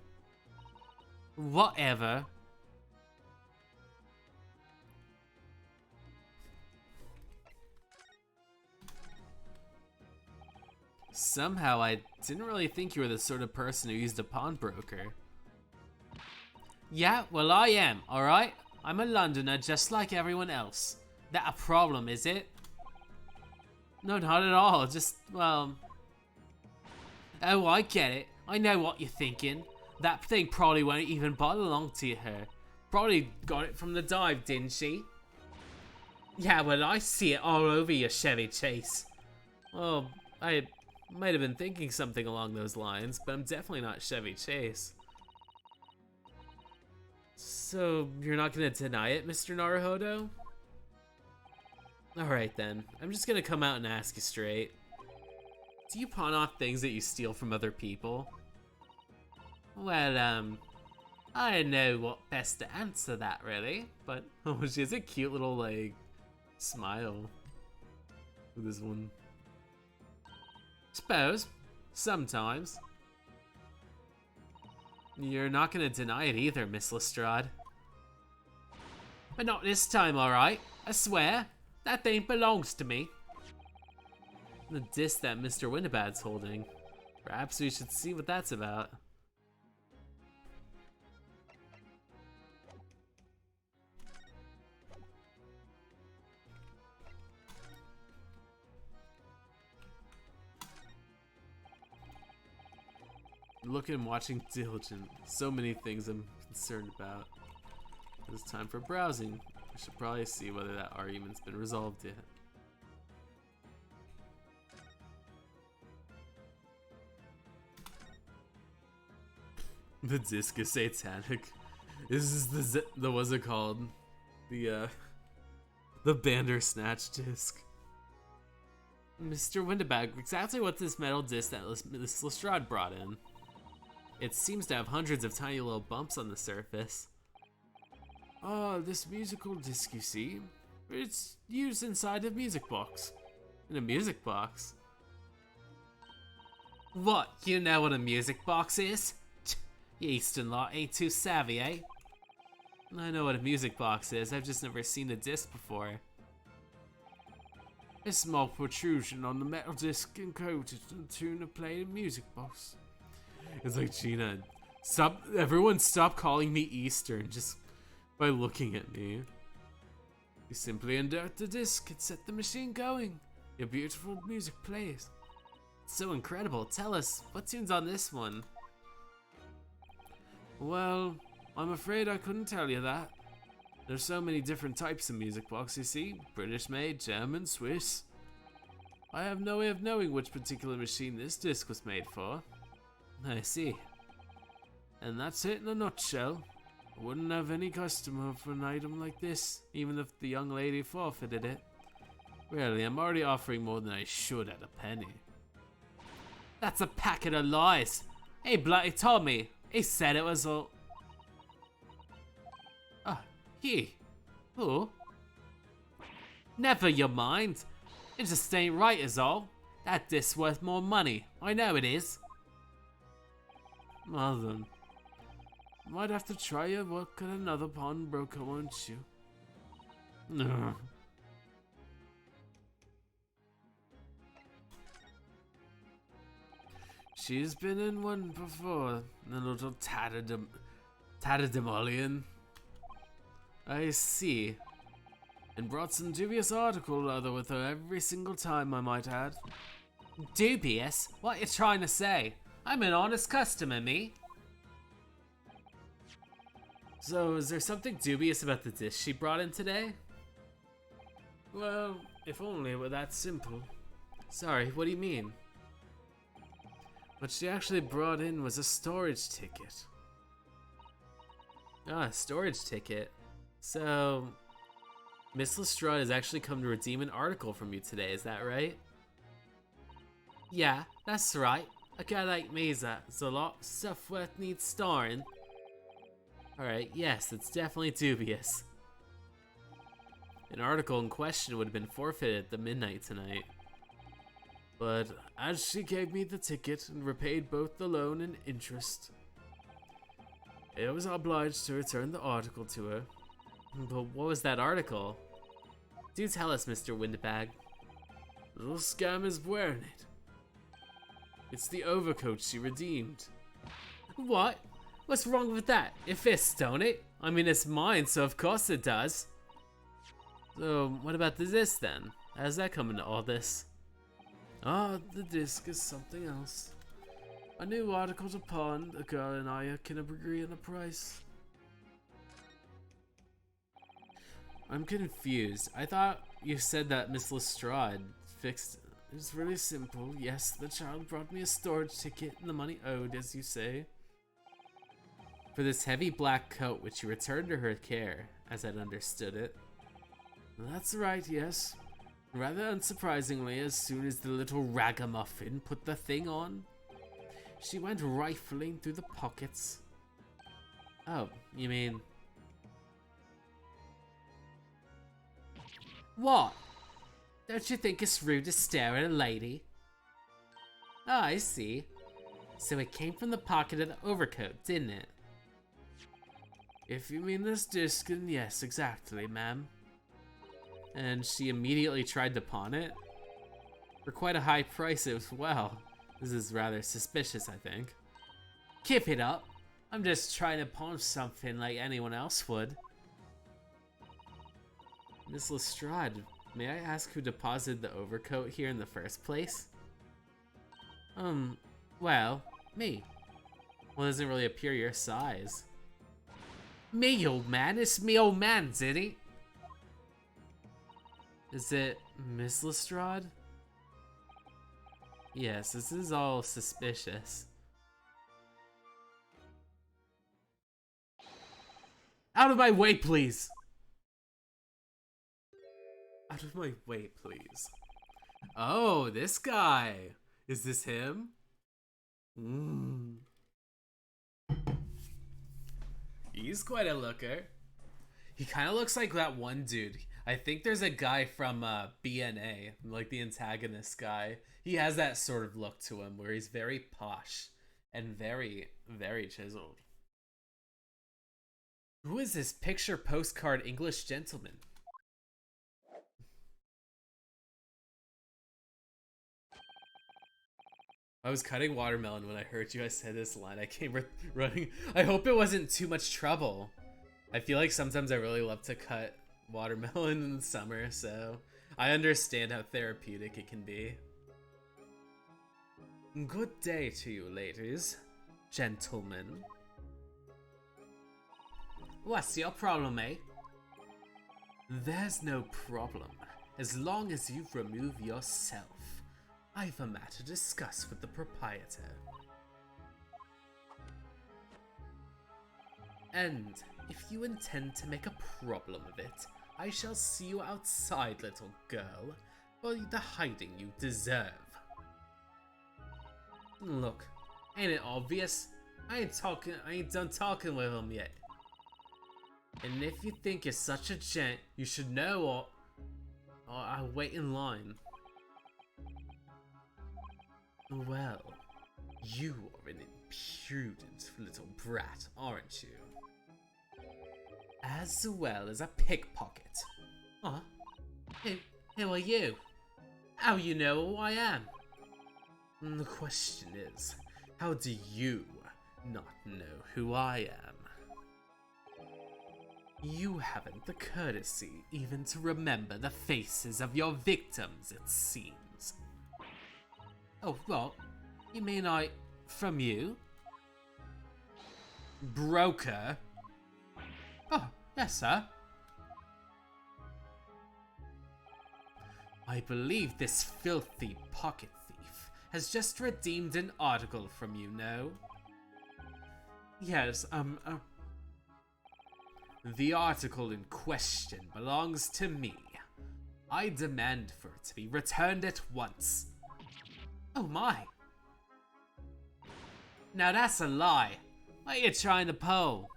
S3: Whatever.
S1: Somehow I didn't really think you were the sort of person who used a pawnbroker.
S3: Yeah, well I am, alright? I'm a Londoner just like everyone else. That a problem, is it?
S1: No, not at all, just, well...
S3: Oh, I get it. I know what you're thinking. That thing probably won't even belong to her. Probably got it from the dive, didn't she? Yeah, well, I see it all over your Chevy Chase.
S1: Well, I might have been thinking something along those lines, but I'm definitely not Chevy Chase. So, you're not gonna deny it, Mr. Naruhodo? Alright then, I'm just gonna come out and ask you straight. Do you pawn off things that you steal from other people?
S3: Well, I don't know what best to answer that, really, but...
S1: Oh, she has a cute little, like, smile. With this one.
S3: Suppose. Sometimes.
S1: You're not gonna deny it either, Miss Lestrade.
S3: But not this time, alright? I swear. That thing belongs to me.
S1: The disc that Mr. Windabad's holding. Perhaps we should see what that's about. Looking and watching diligent. So many things I'm concerned about. It's time for browsing. I should probably see whether that argument's been resolved yet. The disc is satanic. This is the what's it called? The Bandersnatch disc. Mr. Windabag, exactly what's this metal disc that Miss Lestrade brought in? It seems to have hundreds of tiny little bumps on the surface.
S4: Ah, this musical disc, you see? It's used inside a music box.
S1: In a music box?
S3: What, you know what a music box is? You Eastern lot ain't too savvy, eh?
S1: I know what a music box is, I've just never seen a disc before.
S4: A small protrusion on the metal disc encoded in tune to play a music box.
S1: It's like, Gina, everyone stop calling me Eastern just by looking at me.
S4: You simply insert the disc and set the machine going. Your beautiful music plays.
S1: It's so incredible. Tell us, what tune's on this one?
S4: Well, I'm afraid I couldn't tell you that. There's so many different types of music box, you see. British made, German, Swiss. I have no way of knowing which particular machine this disc was made for. I see. And that's it in a nutshell. I wouldn't have any customer for an item like this, even if the young lady forfeited it. Really, I'm already offering more than I should at a penny.
S3: That's a packet of lies. He bloody told me. He said it was all...
S4: Ah, he. Who?
S3: Never you mind. It just ain't right is all. That disc's worth more money. I know it is.
S4: Well then. Might have to try your work at another pawnbroker, won't you? No. She's been in one before, the little tatterdemolian. I see. And brought some dubious article or other with her every single time, I might add.
S3: Dubious? What you trying to say? I'm an honest customer, me.
S1: So, is there something dubious about the dish she brought in today?
S4: Well, if only it were that simple.
S1: Sorry, what do you mean?
S4: What she actually brought in was a storage ticket.
S1: Ah, a storage ticket. So, Miss Lestrade has actually come to redeem an article from you today, is that right?
S3: Yeah, that's right. A guy like me's that's a lot of stuff worth needs storing.
S1: Alright, yes, it's definitely dubious. An article in question would have been forfeited at the midnight tonight.
S4: But as she gave me the ticket and repaid both the loan and interest, I was obliged to return the article to her.
S1: But what was that article? Do tell us, Mr. Windbag.
S4: The little scam is wearing it. It's the overcoat she redeemed.
S3: What? What's wrong with that? It fits, don't it? I mean, it's mine, so of course it does.
S1: So, what about the disc then? How does that come into all this?
S4: Ah, the disc is something else. A new article to pawn, the girl and I can agree on a price.
S1: I'm confused. I thought you said that Miss Lestrade fixed...
S4: It's really simple. Yes, the child brought me a storage ticket and the money owed, as you say.
S1: For this heavy black coat, which you returned to her care, as I'd understood it.
S4: That's right, yes. Rather unsurprisingly, as soon as the little ragamuffin put the thing on, she went rifling through the pockets.
S1: Oh, you mean...
S3: What? Don't you think it's rude to stare at a lady? Oh, I see. So it came from the pocket of the overcoat, didn't it?
S4: If you mean this disc, then yes, exactly, ma'am.
S1: And she immediately tried to pawn it? For quite a high price as well. This is rather suspicious, I think.
S3: Keep it up. I'm just trying to pawn something like anyone else would.
S1: Miss Lestrade, may I ask who deposited the overcoat here in the first place?
S3: Well, me.
S1: Well, it doesn't really appear your size.
S3: Me, old man. It's me old man, Zitty.
S1: Is it Miss Lestrade? Yes, this is all suspicious.
S3: Out of my way, please.
S1: Out of my way, please. Oh, this guy. Is this him? He's quite a looker. He kind of looks like that one dude. I think there's a guy from BNA, like the antagonist guy. He has that sort of look to him where he's very posh and very, very chiseled. Who is this picture postcard English gentleman? I was cutting watermelon when I heard you guys say this line. I came running. I hope it wasn't too much trouble. I feel like sometimes I really love to cut watermelon in the summer, so I understand how therapeutic it can be. Good day to you, ladies, gentlemen. What's your problem, eh?
S4: There's no problem, as long as you remove yourself. I've a matter to discuss with the proprietor. And if you intend to make a problem of it, I shall see you outside, little girl, for the hiding you deserve.
S1: Look, ain't it obvious? I ain't done talking with him yet. And if you think you're such a gent, you should know or I'll wait in line.
S4: Well, you are an impudent little brat, aren't you? As well as a pickpocket.
S1: Huh? Who are you? How you know who I am?
S4: The question is, how do you not know who I am? You haven't the courtesy even to remember the faces of your victims, it seems.
S1: Oh, what? You mean from you?
S4: Broker?
S1: Oh, yes, sir.
S4: I believe this filthy pocket thief has just redeemed an article from you, no?
S1: Yes,
S4: The article in question belongs to me. I demand for it to be returned at once.
S1: Oh my. Now that's a lie. What are you trying to pull?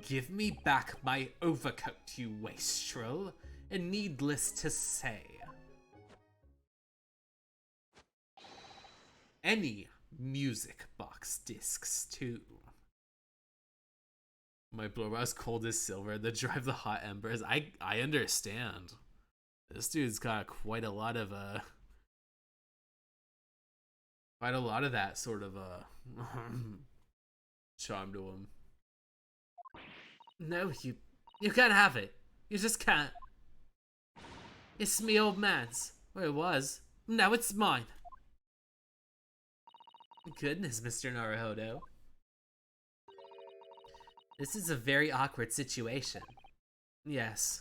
S4: Give me back my overcoat, you wastrel, and needless to say, any music box discs too.
S1: My blowbow's cold as silver that drive the hot embers. I understand. This dude's got quite a lot of that sort of charm to him. No, you can't have it. You just can't. It's me old man's. Or it was. Now it's mine. Goodness, Mr. Naruhodo. This is a very awkward situation. Yes.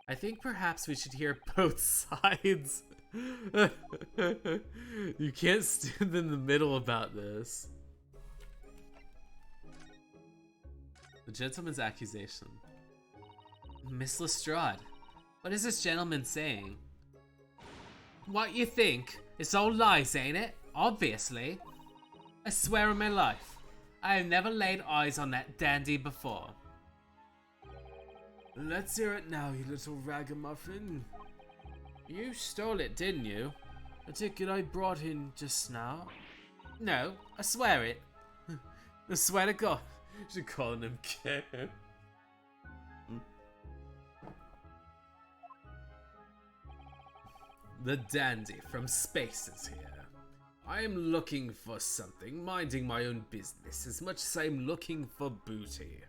S1: I think perhaps we should hear both sides. You can't stand in the middle about this. The gentleman's accusation. Miss Lestrade, what is this gentleman saying? What you think? It's all lies, ain't it? Obviously. I swear on my life, I have never laid eyes on that dandy before.
S4: Let's hear it now, you little ragamuffin.
S1: You stole it, didn't you?
S4: The ticket I brought in just now.
S1: No, I swear it. I swear to God. You're calling him Ken.
S4: The dandy from space is here. I am looking for something, minding my own business, as much as I'm looking for booty.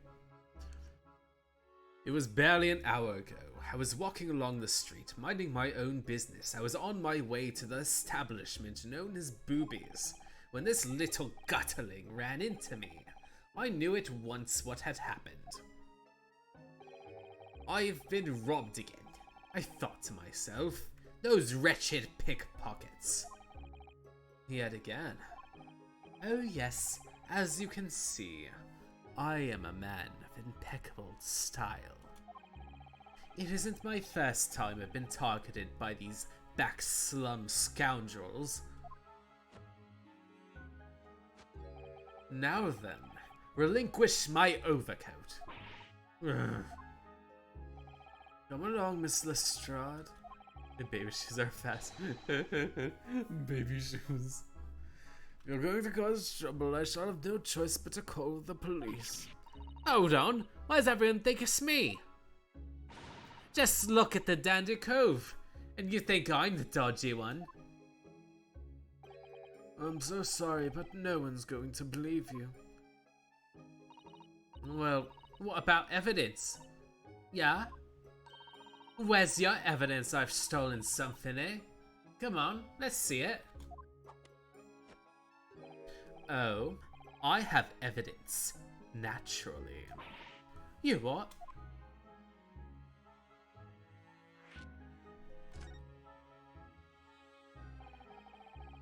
S4: It was barely an hour ago. I was walking along the street, minding my own business. I was on my way to the establishment known as Boobies, when this little gutterling ran into me. I knew at once what had happened. I've been robbed again, I thought to myself. Those wretched pickpockets. Yet again. Oh yes, as you can see, I am a man of impeccable style. It isn't my first time I've been targeted by these back slum scoundrels. Now then, relinquish my overcoat. Ugh. Come along, Miss Lestrade.
S1: The baby shoes are fast. Baby shoes.
S4: If you're going to cause trouble, I shall have no choice but to call the police.
S1: Hold on, why does everyone think it's me? Just look at the dandy cove, and you think I'm the dodgy one.
S4: I'm so sorry, but no one's going to believe you.
S1: Well, what about evidence? Yeah? Where's your evidence I've stolen something, eh? Come on, let's see it.
S4: Oh, I have evidence.
S1: naturally. You what?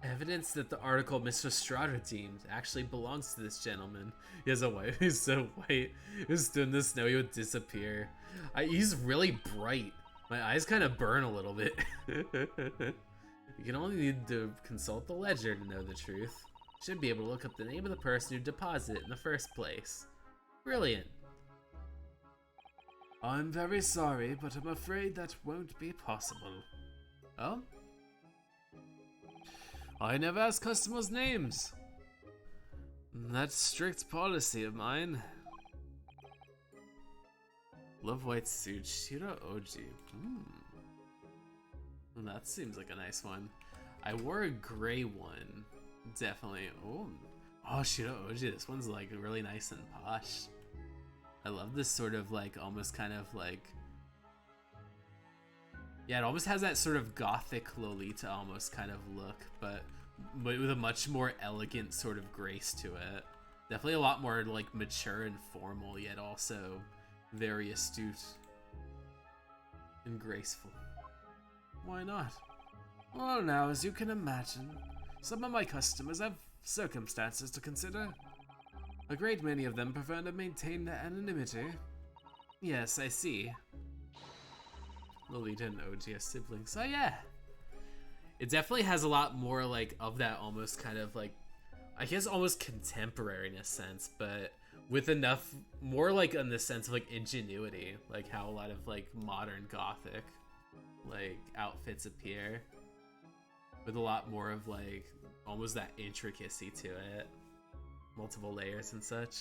S1: Evidence that the article Mr. Strata deemed actually belongs to this gentleman. He has a wife who's so white, who stood in the snow, he would disappear. He's really bright. My eyes kind of burn a little bit. You can only need to consult the ledger to know the truth. Should be able to look up the name of the person who deposited it in the first place. Brilliant.
S4: I'm very sorry, but I'm afraid that won't be possible.
S1: Oh?
S4: I never ask customers' names. That's strict policy of mine.
S1: Love white suit, Shira Oji. That seems like a nice one. I wore a gray one. Definitely. Oh, Shira Oji. This one's like really nice and posh. I love this sort of like almost kind of like. Yeah, it almost has that sort of gothic Lolita almost kind of look, but with a much more elegant sort of grace to it. Definitely a lot more like mature and formal, yet also very astute and graceful.
S4: Why not? Well, now, as you can imagine, some of my customers have circumstances to consider. A great many of them prefer to maintain their anonymity.
S1: Yes, I see. Lolita and OG are siblings. So yeah. It definitely has a lot more like of that almost kind of like, I guess almost contemporary in a sense, but with enough more like in the sense of like ingenuity, like how a lot of like modern gothic like outfits appear, with a lot more of like almost that intricacy to it, multiple layers and such.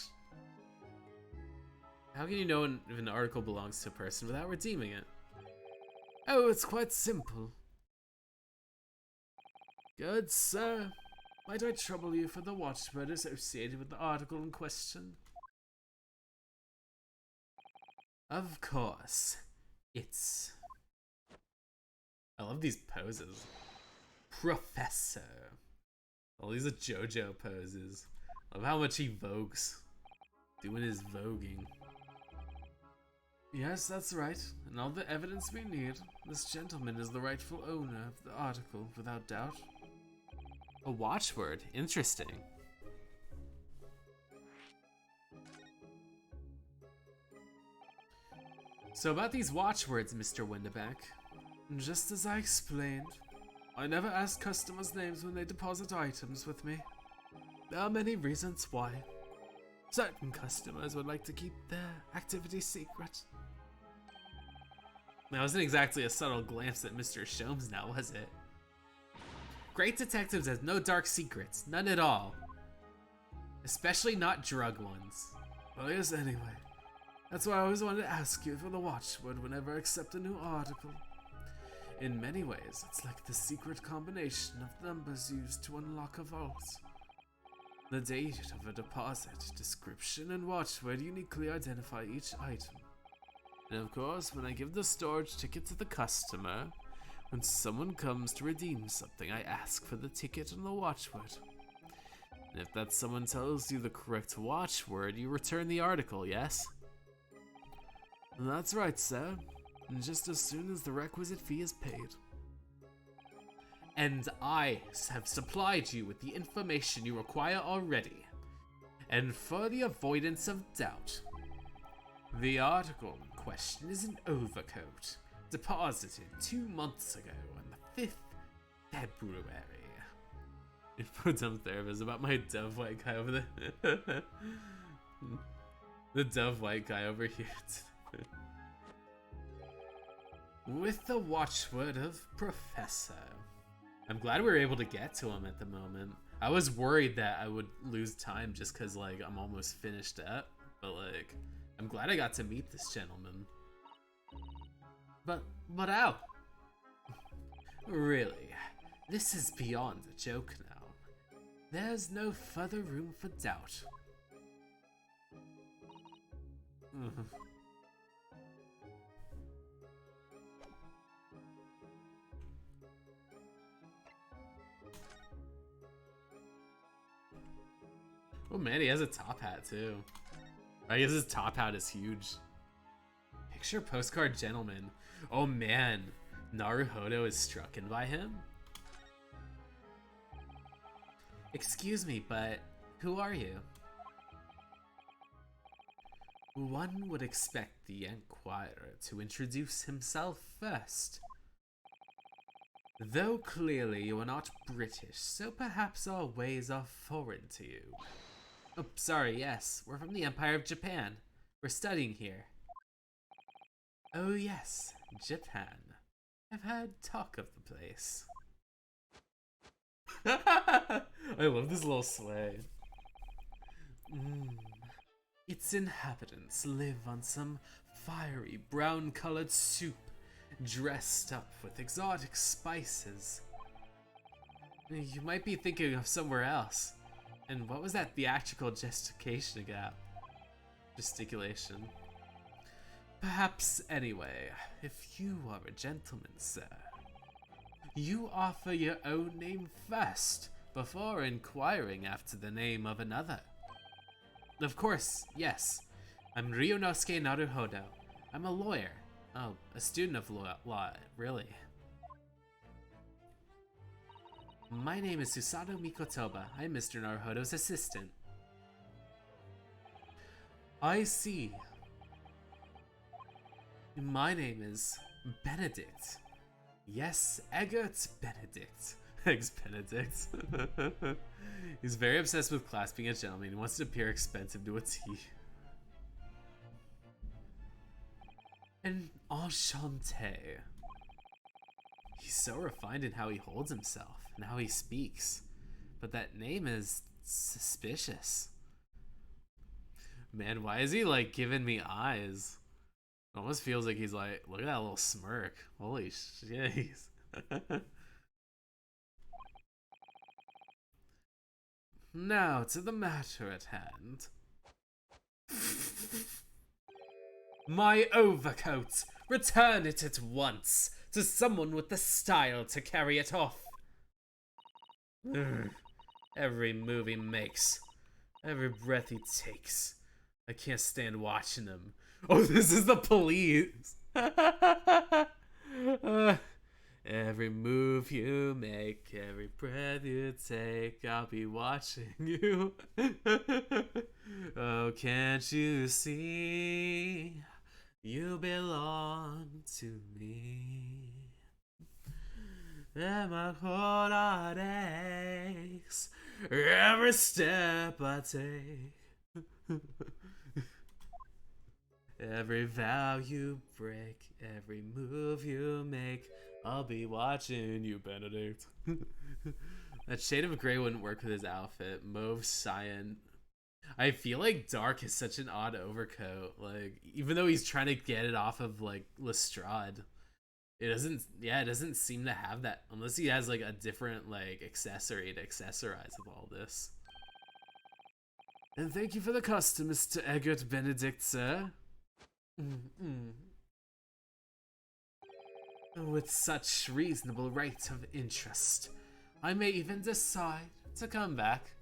S1: How can you know if an article belongs to a person without redeeming it?
S4: Oh, it's quite simple. Good sir, might I trouble you for the watchword associated with the article in question?
S1: Of course. It's... I love these poses. Professor. All these are JoJo poses. Love how much he vogues. Doing his voguing.
S4: Yes, that's right. And all the evidence we need. This gentleman is the rightful owner of the article, without doubt.
S1: A watchword. Interesting. So about these watchwords, Mr. Windebeck.
S4: Just as I explained, I never ask customers' names when they deposit items with me. There are many reasons why. Certain customers would like to keep their activity secret.
S1: That wasn't exactly a subtle glance at Mr. Sholmes now, was it? Great detectives has no dark secrets, none at all. Especially not drug ones.
S4: Well, yes, anyway. That's why I always wanted to ask you for the watchword whenever I accept a new article. In many ways, it's like the secret combination of numbers used to unlock a vault. The date of a deposit, description, and watchword uniquely identify each item. And of course, when I give the storage ticket to the customer, when someone comes to redeem something, I ask for the ticket and the watchword. And if that someone tells you the correct watchword, you return the article, yes? That's right, sir. And just as soon as the requisite fee is paid.
S1: And I have supplied you with the information you require already. And for the avoidance of doubt, the article in question is an overcoat deposited 2 months ago on the 5th February. Dumb therapist about my dove white guy over there. The dove white guy over here. With the watchword of Professor. I'm glad we were able to get to him at the moment. I was worried that I would lose time just because like I'm almost finished up, but like I'm glad I got to meet this gentleman. But how? Really, this is beyond a joke now. There's no further room for doubt. Oh man, he has a top hat too. I guess his top hat is huge. Picture postcard gentleman. Oh man, Naruhodo is strucken by him? Excuse me, but who are you? One would expect the Inquirer to introduce himself first. Though clearly you are not British, so perhaps our ways are foreign to you. Oh, sorry, yes, we're from the Empire of Japan. We're studying here. Oh yes, Japan. I've heard talk of the place. I love this little sleigh. Its inhabitants live on some fiery brown-colored soup, dressed up with exotic spices. You might be thinking of somewhere else. And what was that theatrical gesticulation gap? Gesticulation. Perhaps anyway, if you are a gentleman, sir, you offer your own name first, before inquiring after the name of another. Of course, yes. I'm Ryunosuke Naruhodo. I'm a lawyer. Oh, a student of law, really. My name is Susato Mikotoba. I'm Mr. Naruhodo's assistant. I see. My name is Benedict. Yes, Eggert Benedict. Eggs Benedict. He's very obsessed with class being a gentleman. He wants to appear expensive to a T. And enchanté. He's so refined in how he holds himself and how he speaks. But that name is suspicious. Man, why is he like giving me eyes? It almost feels like he's like, look at that little smirk. Holy shit. Now to the matter at hand. My overcoat! Return it at once to someone with the style to carry it off. Every move he makes, every breath he takes, I can't stand watching him. Oh, this is the police! Every move you make, every breath you take, I'll be watching you. Oh, can't you see? You belong to me. And my heart aches every step I take. Every vow you break, every move you make, I'll be watching you, Benedict. That shade of gray wouldn't work with his outfit. Mauve, cyan. I feel like dark is such an odd overcoat. Like, even though he's trying to get it off of like Lestrade, it doesn't seem to have that unless he has like a different like accessory to accessorize with all this. And thank you for the custom, Mr. Eggert Benedict, sir. With such reasonable rate of interest, I may even decide to come back.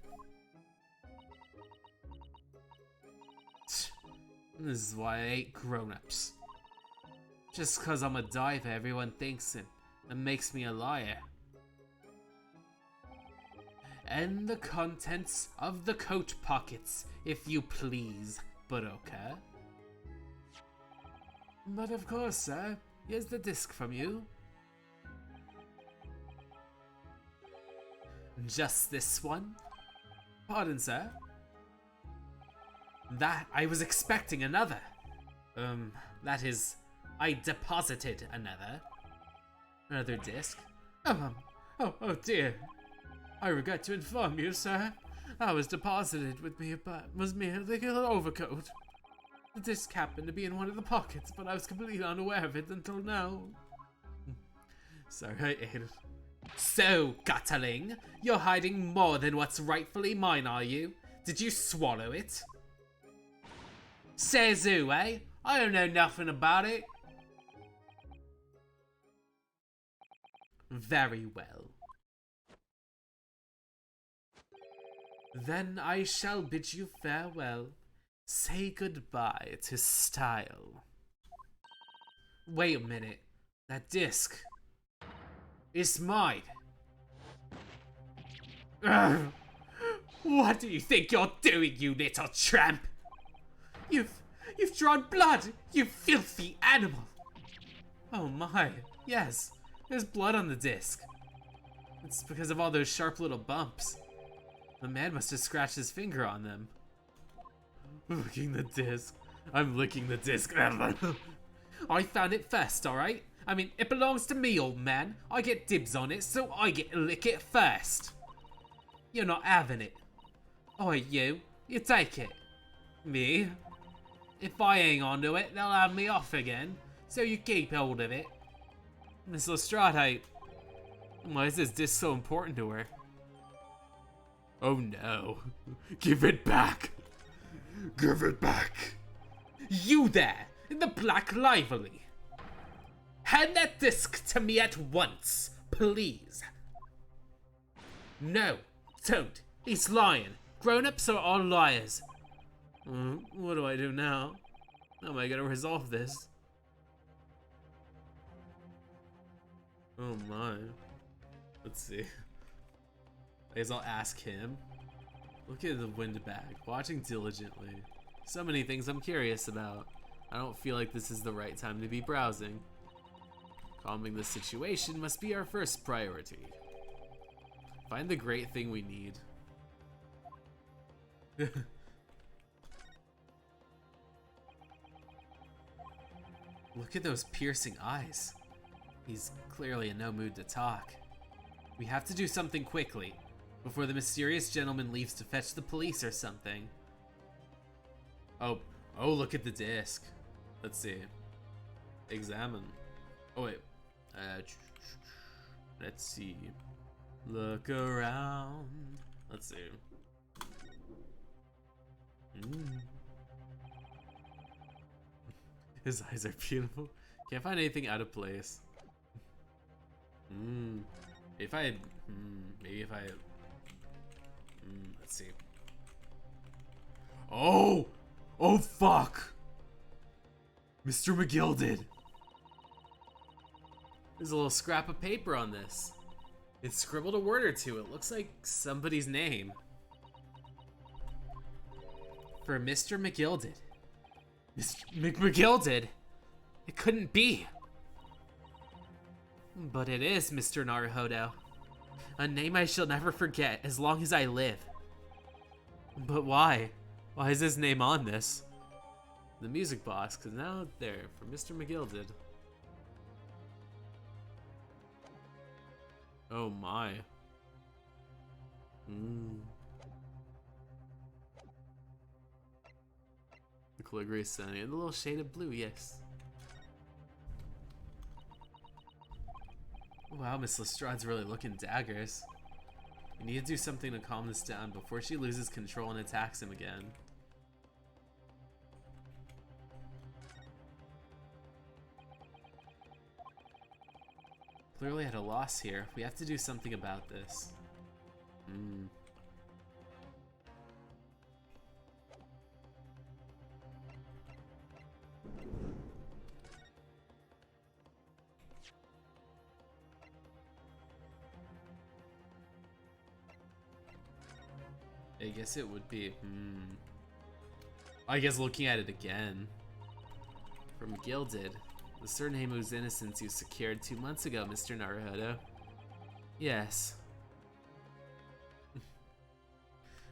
S1: This is why I hate grown-ups. Just cause I'm a diver, everyone thinks it and makes me a liar. And the contents of the coat pockets, if you please, Broker. But of course, sir. Here's the disc from you. Just this one? Pardon, sir? That I was expecting another. That is, I deposited another disc. Oh dear. I regret to inform you, sir. I was deposited with me, but was merely an overcoat. The disc happened to be in one of the pockets, but I was completely unaware of it until now. Sorry, I ate it. So, Gutterling, you're hiding more than what's rightfully mine, are you? Did you swallow it? Says who, eh? I don't know nothing about it. Very well. Then I shall bid you farewell.
S4: Say goodbye to style. Wait a minute. That disc. It's mine. Ugh. What do you think you're doing, you little tramp? You've drawn blood, you filthy animal. Oh my, yes. There's blood on the disc. It's because of all those sharp little bumps. The man must have scratched his finger on them. Licking the disc. I'm licking the disc. I found it first, alright? I mean, it belongs to me, old man. I get dibs on it, so I get to lick it first. You're not having it. Oh, you take it. Me? If I hang on to it, they'll have me off again. So you keep hold of it. Miss Lestrade, why is this disc so important to her? Oh no. Give it back. Give it back. You there, in the black livery. Hand that disc to me at once, please. No, don't. He's lying. Grown-ups are all liars. What do I do now? How am I gonna resolve this? Oh my. Let's see. I guess I'll ask him. Look at the windbag, watching diligently. So many things I'm curious about. I don't feel like this is the right time to be browsing. Calming the situation must be our first priority. Find the great thing we need. Look at those piercing eyes. He's clearly in no mood to talk. We have to do something quickly, before the mysterious gentleman leaves to fetch the police or something. Oh, look at the disc. Let's see. Examine. Oh wait. Let's see. Look around. Let's see. His eyes are beautiful. Can't find anything out of place. If I, maybe if I, let's see. Oh fuck! Mr. McGilded. There's a little scrap of paper on this. It scribbled a word or two. It looks like somebody's name. For Mr. McGilded. Mr. McGilded? It couldn't be. But it is, Mr. Naruhodo. A name I shall never forget as long as I live. But why? Why is his name on this? The music box, because now there, for Mr. McGilded. Oh my. The Calligraphy Sunny, and the little shade of blue, yes. Wow, Miss Lestrade's really looking daggers. We need to do something to calm this down before she loses control and attacks him again. Clearly at a loss here. We have to do something about this. I guess it would be, I guess looking at it again. From Gilded, the surname whose innocence you secured 2 months ago, Mr. Naruhodo. Yes.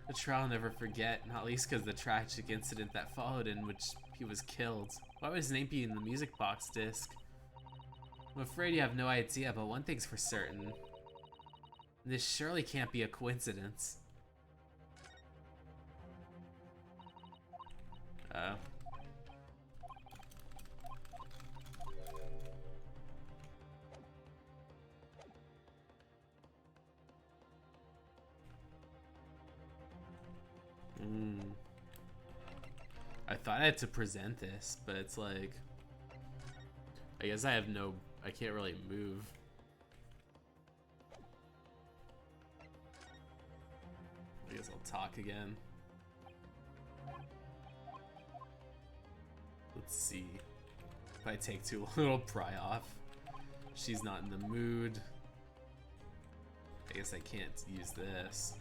S4: A trial I'll never forget, not least because the tragic incident that followed in which he was killed. Why would his name be in the music box disc? I'm afraid you have no idea, but one thing's for certain. This surely can't be a coincidence. I thought I had to present this, but it's like, I guess I can't really move. I guess I'll talk again.
S1: Let's see. If I take too long, it'll pry off. She's not in the mood. I guess I can't use this.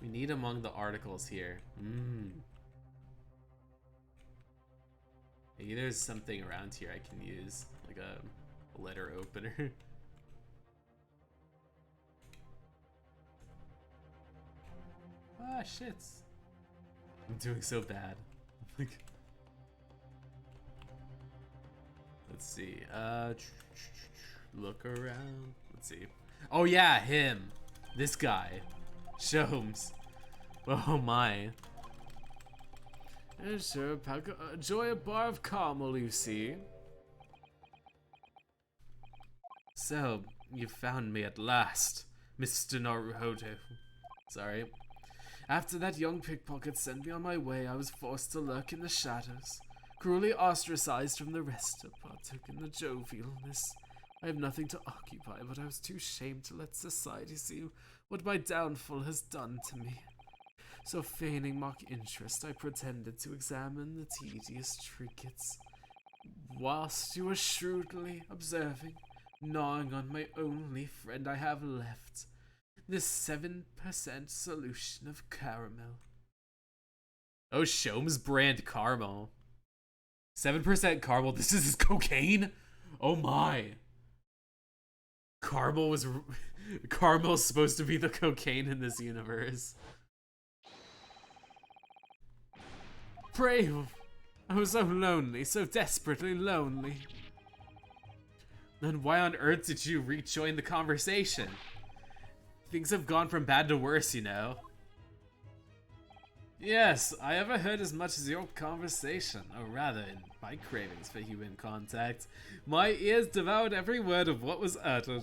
S1: We need among the articles here. Maybe there's something around here I can use, like a letter opener. Ah, shit. I'm doing so bad. Like, let's see. Look around. Let's see. Oh yeah, him. This guy. Sholmes. Oh my.
S4: And sir, enjoy a bar of caramel, you see.
S1: So, you found me at last, Mr. Naruhodo. Sorry.
S4: After that young pickpocket sent me on my way, I was forced to lurk in the shadows, cruelly ostracized from the rest who partook in the jovialness. I have nothing to occupy, but I was too ashamed to let society see what my downfall has done to me. So feigning mock interest, I pretended to examine the tedious trinkets, whilst you were shrewdly observing, gnawing on my only friend I have left, this 7% solution of caramel.
S1: Oh, Sholmes brand caramel. 7% caramel. This is cocaine? Oh my. Caramel's supposed to be the cocaine in this universe.
S4: Pray, I was so lonely, so desperately lonely.
S1: Then why on earth did you rejoin the conversation? Things have gone from bad to worse, you know.
S4: Yes, I ever heard as much as your conversation, or rather, in my cravings for human contact, my ears devoured every word of what was uttered.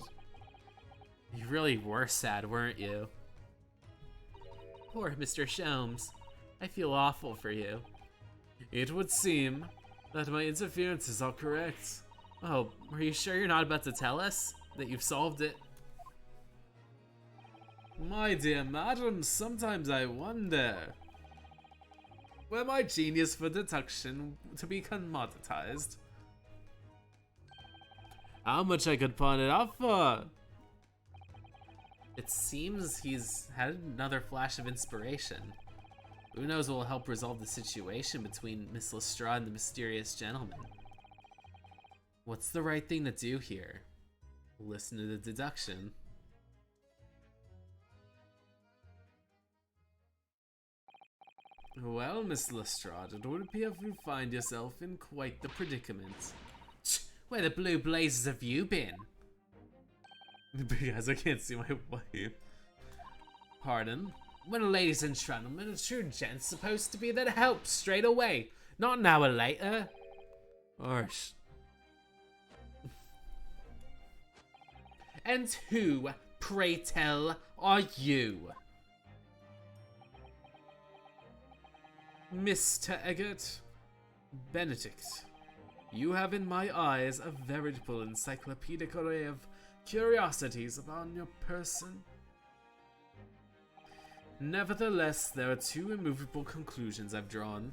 S1: You really were sad, weren't you? Poor Mr. Sholmes. I feel awful for you.
S4: It would seem that my interferences are correct.
S1: Oh, are you sure you're not about to tell us that you've solved it?
S4: My dear madam, sometimes I wonder, were my genius for deduction to be commoditized? How much I could pawn it off for?
S1: It seems he's had another flash of inspiration. Who knows what will help resolve the situation between Miss Lestrade and the mysterious gentleman. What's the right thing to do here? Listen to the deduction.
S4: Well, Miss Lestrade, it would appear you find yourself in quite the predicament.
S1: Where the blue blazes have you been?
S4: Because I can't see my wife.
S1: Pardon? When a ladies and gentlemen, a true gent's supposed to be there to help straight away, not an hour later.
S4: Harsh.
S1: And who, pray tell, are you?
S4: Mr. Eggert Benedict, you have in my eyes a veritable encyclopedic array of curiosities upon your person. Nevertheless, there are two immovable conclusions I've drawn.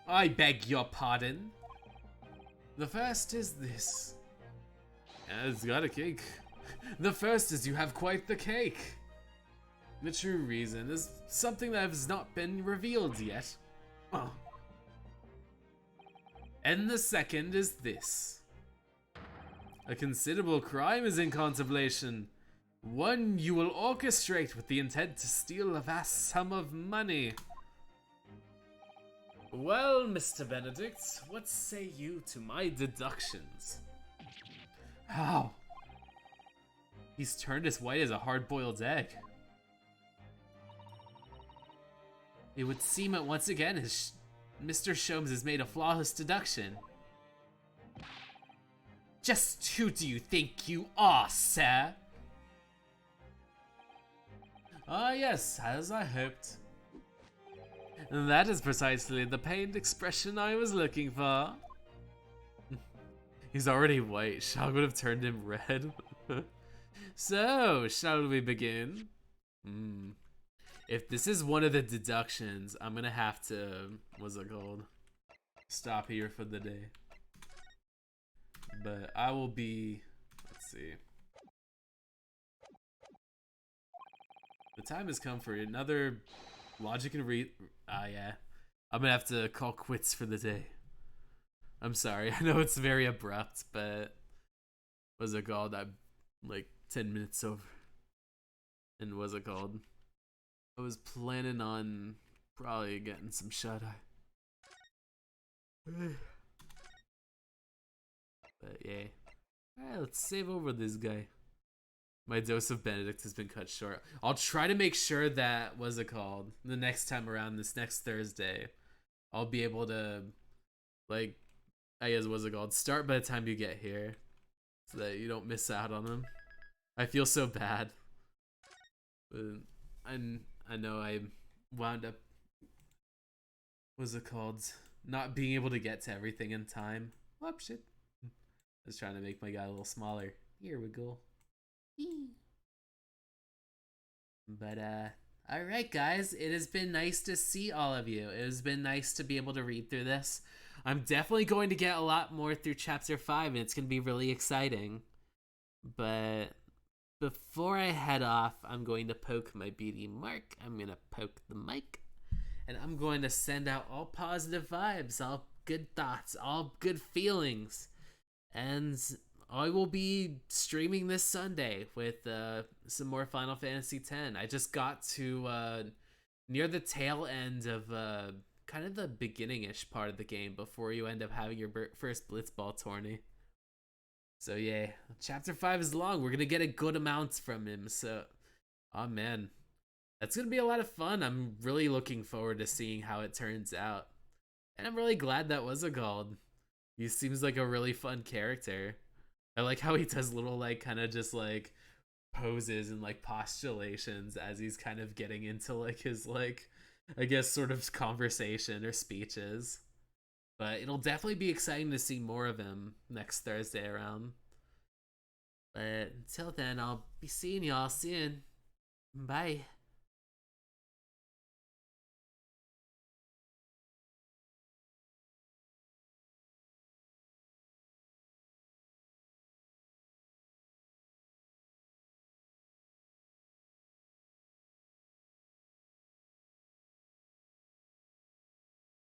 S1: I beg your pardon?
S4: The first is this. It's got a cake. The first is you have quite the cake. The true reason is something that has not been revealed yet. Oh. And the second is this. A considerable crime is in contemplation. One you will orchestrate with the intent to steal a vast sum of money. Well, Mr. Benedict, what say you to my deductions?
S1: How? He's turned as white as a hard-boiled egg. It would seem that once again Mr. Sholmes has made a flawless deduction. Just who do you think you are, sir?
S4: Ah, yes, as I hoped. That is precisely the pained expression I was looking for. He's already white. Shog would have turned him red. So, shall we begin?
S1: If this is one of the deductions, I'm gonna have to, what's it called? Stop here for the day. But I will be, let's see. The time has come for another logic and yeah. I'm gonna have to call quits for the day. I'm sorry, I know it's very abrupt, but what's it called? I'm like 10 minutes over. And what's it called? I was planning on probably getting some shut-eye. But yeah. Alright, let's save over this guy. My dose of Benedict has been cut short. I'll try to make sure that, what's it called? The next time around, this next Thursday, I'll be able to, like, I guess, what's it called? Start by the time you get here. So that you don't miss out on them. I feel so bad. But I know I wound up, what's it called? Not being able to get to everything in time. Oh, shit. I was trying to make my guy a little smaller. Here we go. But alright guys, it has been nice to see all of you. It has been nice to be able to read through this. I'm definitely going to get a lot more through chapter 5 and it's going to be really exciting. But before I head off, I'm going to poke my beauty mark. I'm going to poke the mic. And I'm going to send out all positive vibes, all good thoughts, all good feelings. And I will be streaming this Sunday with some more Final Fantasy X. I just got to near the tail end of kind of the beginning-ish part of the game before you end up having your first Blitzball tourney. So yeah, chapter 5 is long. We're gonna get a good amount from him. So, oh man, that's gonna be a lot of fun. I'm really looking forward to seeing how it turns out. And I'm really glad that was a called. He seems like a really fun character. I like how he does little like kind of just like poses and like postulations as he's kind of getting into like his like I guess sort of conversation or speeches. But it'll definitely be exciting to see more of him next Thursday around. But until then, I'll be seeing y'all soon. Bye.